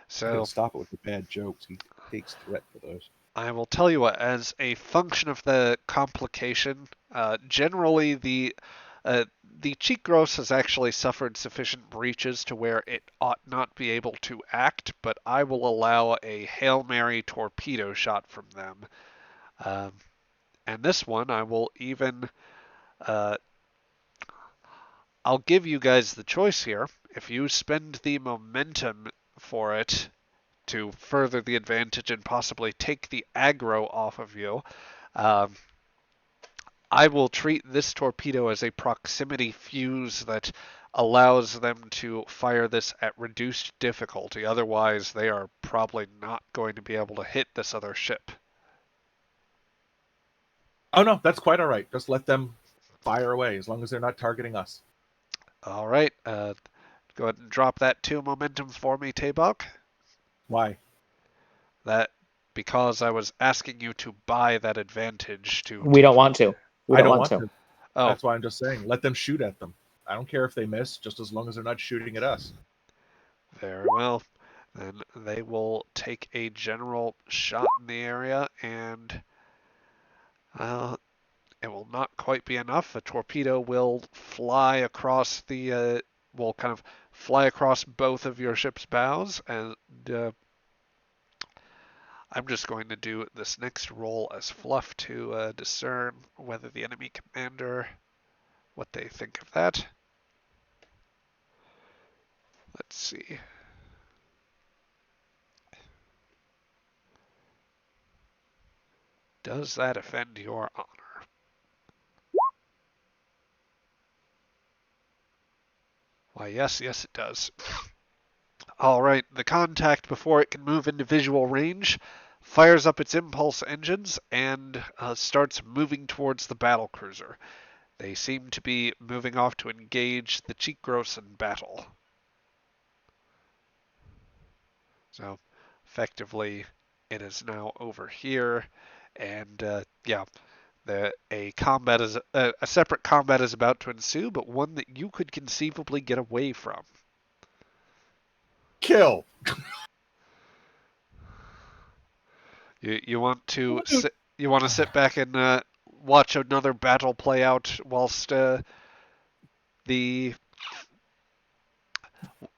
So gotta stop it with the bad jokes. He takes threat for those. I will tell you what, as a function of the complication, generally the cheek gross has actually suffered sufficient breaches to where it ought not be able to act, but I will allow a Hail Mary torpedo shot from them. And this one I will even I'll give you guys the choice here. If you spend the momentum for it to further the advantage and possibly take the aggro off of you, I will treat this torpedo as a proximity fuse that allows them to fire this at reduced difficulty. Otherwise, they are probably not going to be able to hit this other ship. Oh no, that's quite all right. Just let them fire away as long as they're not targeting us. All right. Go ahead and drop that 2 momentum for me, Tabok. Why? That because I was asking you to buy that advantage to. We don't want to. We I don't don't want to. Oh, That's why I'm just saying, let them shoot at them. I don't care if they miss, just as long as they're not shooting at us. very well. Then they will take a general shot in the area, and it will not quite be enough. A torpedo will fly across will kind of fly across both of your ship's bows, and I'm just going to do this next roll as fluff to discern whether the enemy commander, what they think of that. Let's see. Does that offend your honor? Why, yes, it does. All right, the contact, before it can move into visual range, fires up its impulse engines and starts moving towards the battle cruiser. They seem to be moving off to engage the Chikros in battle. So, effectively, it is now over here, and yeah, a separate combat is about to ensue, but one that you could conceivably get away from. Kill. You want to sit back and watch another battle play out whilst the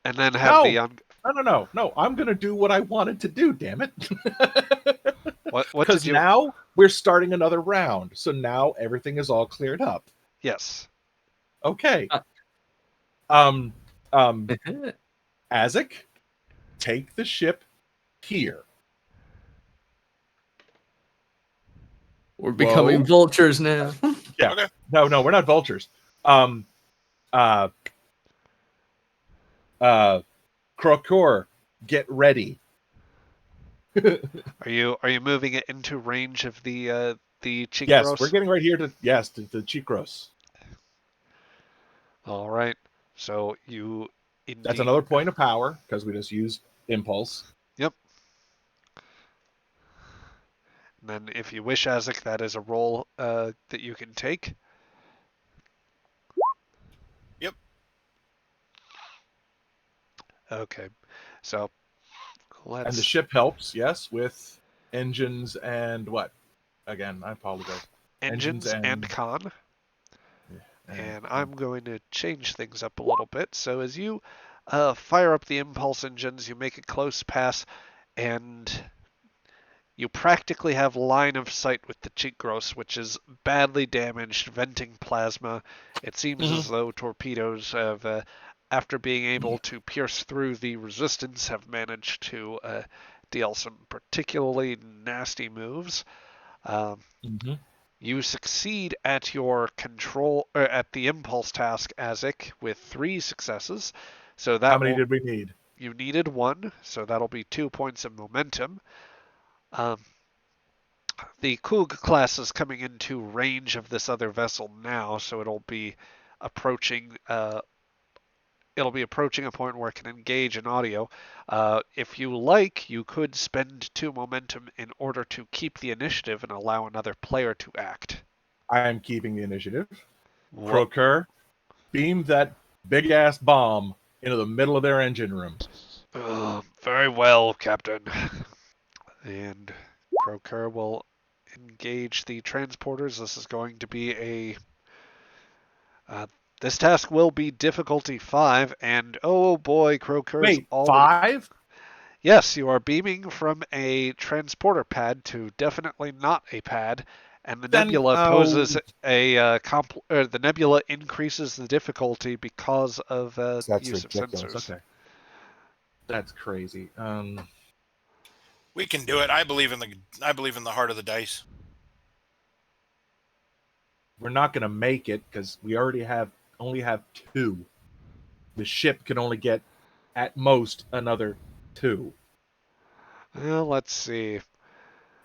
and then have No. the No. I'm gonna do what I wanted to do. Damn it! what Because did you? now we're starting another round, so now everything is all cleared up. Yes. Okay. Azek, take the ship here. We're becoming Whoa. vultures now. Yeah. Okay. No, we're not vultures. Krokor, get ready. Are you moving it into range of the Chikros? Yes, we're getting right here to the Chikros. All right. So you indeed. That's another point of power because we just used impulse. Yep. And then, if you wish, Azek, that is a roll that you can take. Yep. Okay. So let's. And the ship helps, yes, with engines and what? Again, I apologize. Engines and con. And I'm going to change things up a little bit. So as you fire up the impulse engines, you make a close pass, and you practically have line of sight with the Chikros, which is badly damaged, venting plasma. It seems as though torpedoes have, after being able to pierce through the resistance, have managed to deal some particularly nasty moves. You succeed at your at the impulse task, Azek, with 3 successes. So that how many did we need? You needed 1, so that'll be 2 points of momentum. The Kug class is coming into range of this other vessel now, so it'll be approaching. It'll be approaching a point where it can engage in audio. If you like, you could spend 2 momentum in order to keep the initiative and allow another player to act. I am keeping the initiative. Krokor, beam that big ass bomb into the middle of their engine room. Very well, Captain. And Krokor will engage the transporters. This is going to be this task will be difficulty 5, and oh boy, Krokor's Wait, already... 5? Yes, you are beaming from a transporter pad to definitely not a pad, and the nebula poses the nebula increases the difficulty because of use of sensors. Okay. That's crazy. We can do it. I believe in the heart of the dice. we're not going to make it because we only have 2. The ship can only get at most another 2. Well, let's see.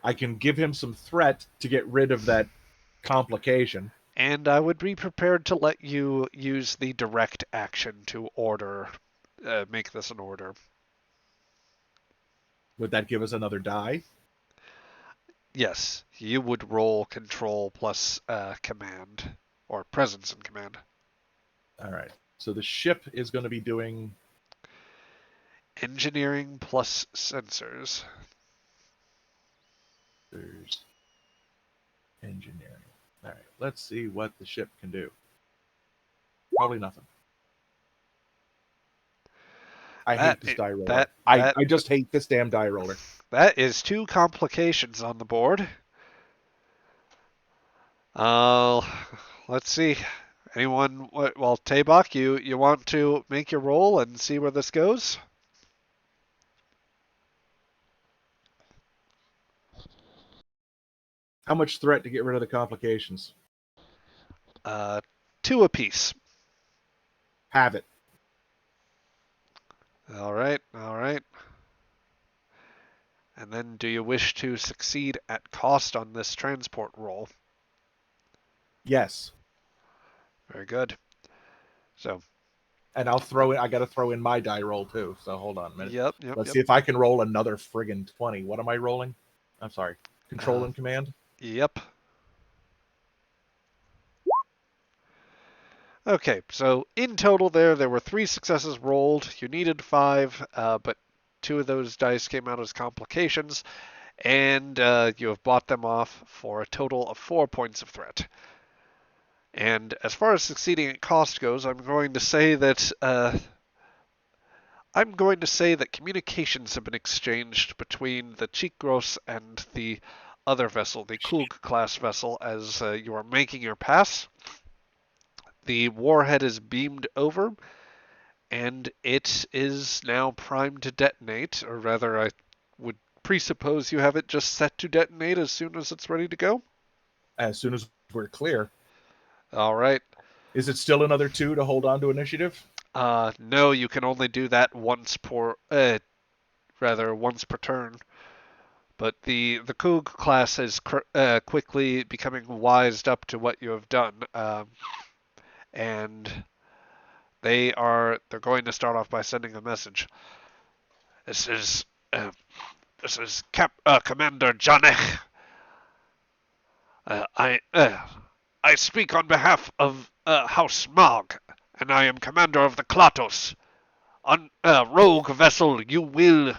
I can give him some threat to get rid of that complication. And I would be prepared to let you use the direct action to make this an order. Would that give us another die? Yes, you would roll control plus command, or presence and command. All right. So the ship is going to be doing Engineering plus sensors. there's engineering. All right. Let's see what the ship can do. Probably nothing. I hate this die roller. I just hate this damn die roller. That is 2 complications on the board. Let's see. Anyone? Well, pagh, you want to make your roll and see where this goes? How much threat to get rid of the complications? 2 apiece. Have it. All right. And then, do you wish to succeed at cost on this transport roll? Yes. Very good. So. And I'll throw in. I got to throw in my die roll too. So hold on a minute. Yep. Let's see if I can roll another friggin' 20. What am I rolling? I'm sorry. Control and command. Yep. Okay, so in total there were 3 successes rolled. You needed 5, but 2 of those dice came out as complications, and you have bought them off for a total of 4 points of threat. And as far as succeeding at cost goes, I'm going to say that communications have been exchanged between the Chikros and the other vessel, the Kugh class vessel, as you are making your pass. The warhead is beamed over, and it is now primed to detonate, or rather, I would presuppose you have it just set to detonate as soon as it's ready to go. As soon as we're clear. All right. Is it still another 2 to hold on to initiative? No, you can only do that once per turn. But the Kugh class is quickly becoming wised up to what you have done. And they're going to start off by sending a message. This is Commander Janech. I speak on behalf of House Mogg, and I am commander of the Klatos. On rogue vessel, you will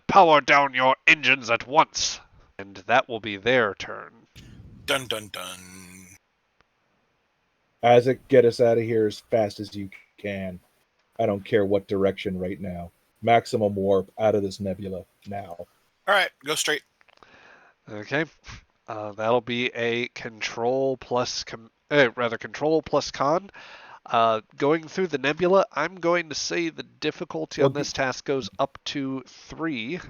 power down your engines at once, and that will be their turn. Dun dun dun. Isaac, get us out of here as fast as you can. I don't care what direction right now. Maximum warp out of this nebula now. All right, go straight. Okay. That'll be a control plus con. Going through the nebula, I'm going to say the difficulty on this task goes up to 3.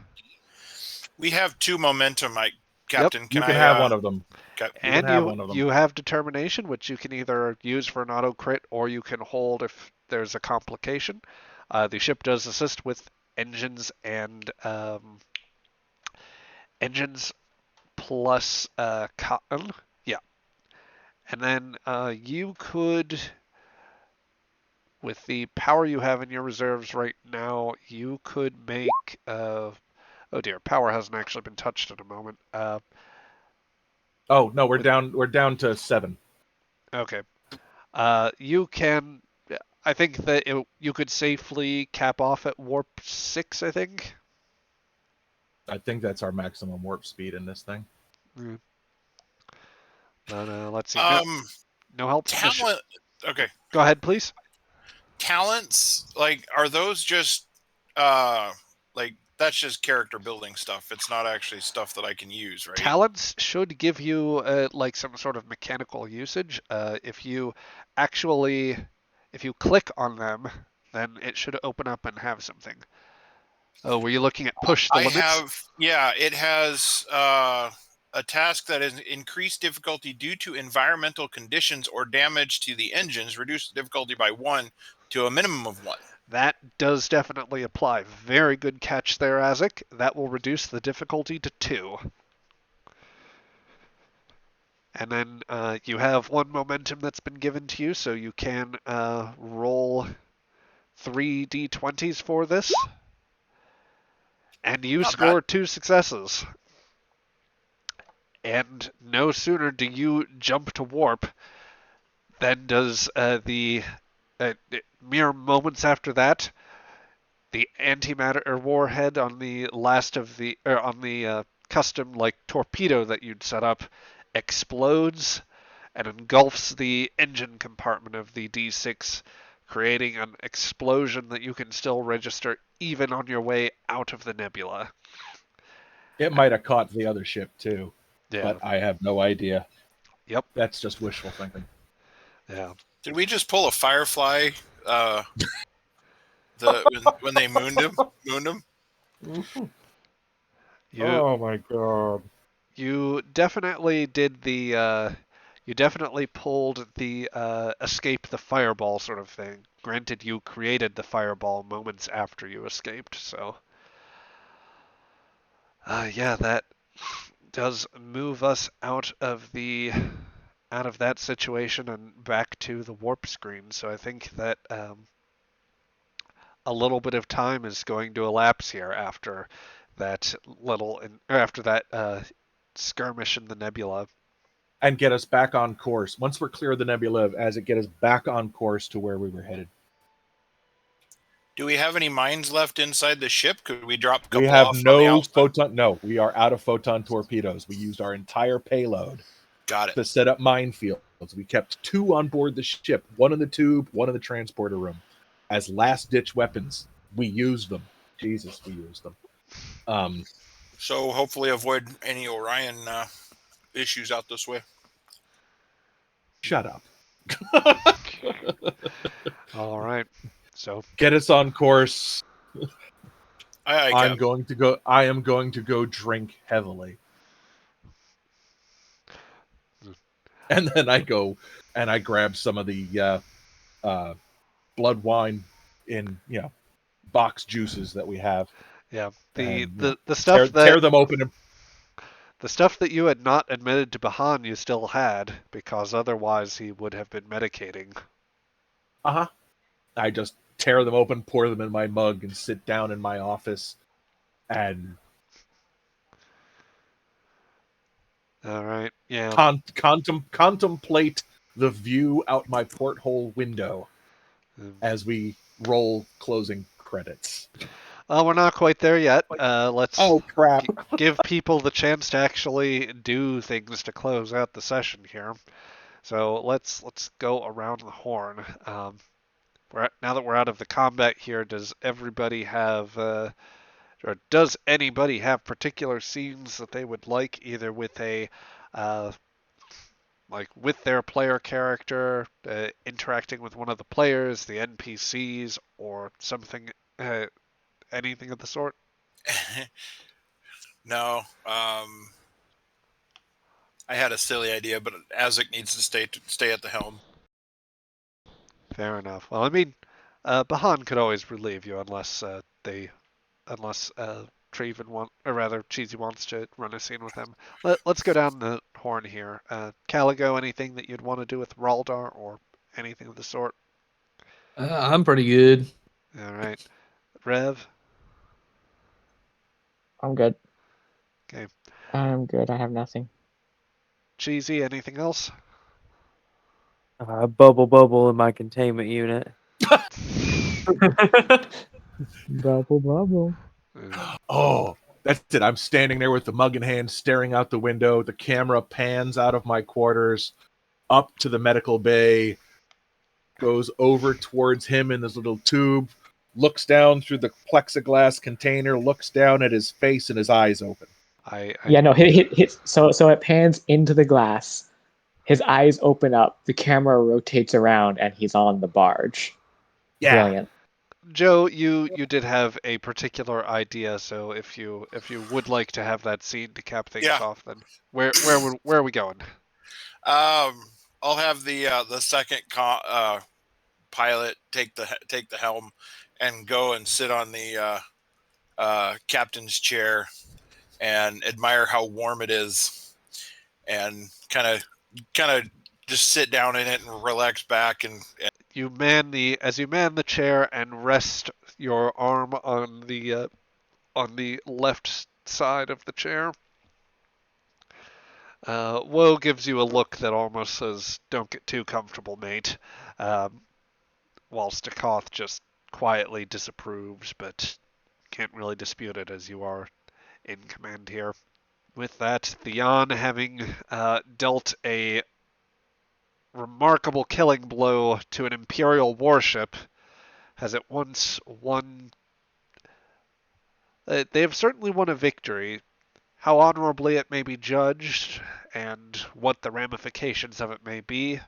We have 2 momentum, Captain. You can have one of them. And you have determination, which you can either use for an auto crit or you can hold if there's a complication. The ship does assist with engines and engines plus cotton. Yeah. And then you could, with the power you have in your reserves right now, you could make oh dear, power hasn't actually been touched in a moment. Oh no, we're down to 7. Okay. You can. I think that you could safely cap off at warp 6. I think. I think that's our maximum warp speed in this thing. But let's see. No help. Talent. Okay. Go ahead, please. Talents, are those just that's just character building stuff? It's not actually stuff that I can use, right? Talents should give you some sort of mechanical usage. If you click on them, then it should open up and have something. Oh, were you looking at push the limits? It has a task that is increased difficulty due to environmental conditions or damage to the engines. Reduce the difficulty by 1 to a minimum of 1. That does definitely apply. Very good catch there, Azek. That will reduce the difficulty to 2. And then you have 1 momentum that's been given to you, so you can roll 3 d20s for this. And you Not score 2 successes. And no sooner do you jump to warp than does mere moments after that, the antimatter warhead on the last of the custom torpedo that you'd set up explodes and engulfs the engine compartment of the D6, creating an explosion that you can still register even on your way out of the nebula. It might have caught the other ship too, Yeah. but I have no idea. Yep. That's just wishful thinking. Yeah. Did we just pull a Firefly? When they mooned him. Oh my god! You definitely did the. You definitely pulled the escape the fireball sort of thing. Granted, you created the fireball moments after you escaped, so. Yeah, that does move us out of that situation and back to the warp screen. So I think that a little bit of time is going to elapse here after that skirmish in the nebula. And get us back on course. Once we're clear of the nebula, as it get us back on course to where we were headed. Do we have any mines left inside the ship? Could we drop a couple We have off on the no outside? photon. No, we are out of photon torpedoes. We used our entire payload Got it. to set up minefields. We kept 2 on board the ship, 1 in the tube, 1 in the transporter room, as last-ditch weapons. We used them. Jesus, we used them. So hopefully avoid any Orion issues out this way. Shut up. All right. So Get us on course. I I am going to go drink heavily. And then I go and I grab some of the blood wine in box juices that we have. yeah, And, the stuff that tear them open. the stuff that you had not admitted to Bahan you still had, because otherwise he would have been medicating. I just tear them open, pour them in my mug, and sit down in my office and All right. Yeah. contemplate the view out my porthole window as we roll closing credits. Well, we're not quite there yet. Let's crap! give people the chance to actually do things to close out the session here. So let's go around the horn. Now that we're out of the combat here, does everybody have, or does anybody have particular scenes that they would like, either with a, with their player character, interacting with one of the players, the NPCs, or something, anything of the sort? No. I had a silly idea, but Azek needs to stay at the helm. Fair enough. Well, I mean, Bahan could always relieve you unless Cheesy wants to run a scene with him. Let's go down the horn here. Caligo, anything that you'd want to do with Raldar or anything of the sort? I'm pretty good. All right. Rev? I'm good. Okay. I'm good. I have nothing. Cheesy, anything else? Bubble in my containment unit. Bubble. Oh, that's it. I'm standing there with the mug in hand, staring out the window. The camera pans out of my quarters, up to the medical bay, goes over towards him in this little tube, looks down through the plexiglass container, looks down at his face, and his eyes open. So it pans into the glass. His eyes open up, the camera rotates around, and he's on the barge. Yeah. Brilliant. Joe, you did have a particular idea, so if you would like to have that scene to cap things Yeah. off, then where are we going? I'll have the second pilot take the helm and go and sit on the captain's chair and admire how warm it is, and kind of just sit down in it and relax back and As you man the chair and rest your arm on the left side of the chair. Woe gives you a look that almost says, "Don't get too comfortable, mate." Whilst Akoth just quietly disapproves, but can't really dispute it as you are in command here. With that, Theon, having dealt a remarkable killing blow to an Imperial warship, has at once won. They have certainly won a victory. How honorably it may be judged, and what the ramifications of it may be,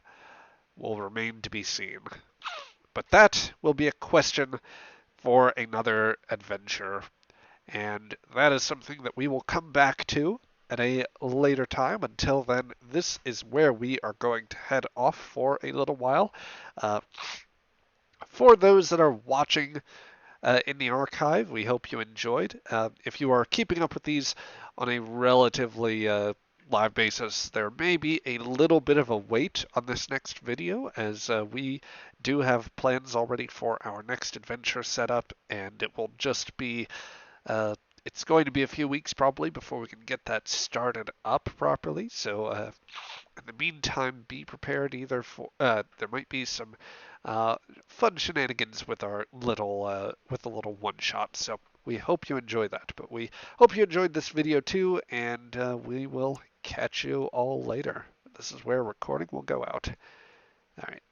will remain to be seen. But that will be a question for another adventure, and that is something that we will come back to at a later time. Until then, this is where we are going to head off for a little while. For those that are watching in the archive, we hope you enjoyed. If you are keeping up with these on a relatively live basis, there may be a little bit of a wait on this next video, as we do have plans already for our next adventure setup, and it will just be it's going to be a few weeks probably before we can get that started up properly. So in the meantime, be prepared either for there might be some fun shenanigans with our little with the little one shot. So we hope you enjoy that. But we hope you enjoyed this video too, and we will catch you all later. This is where recording will go out. All right.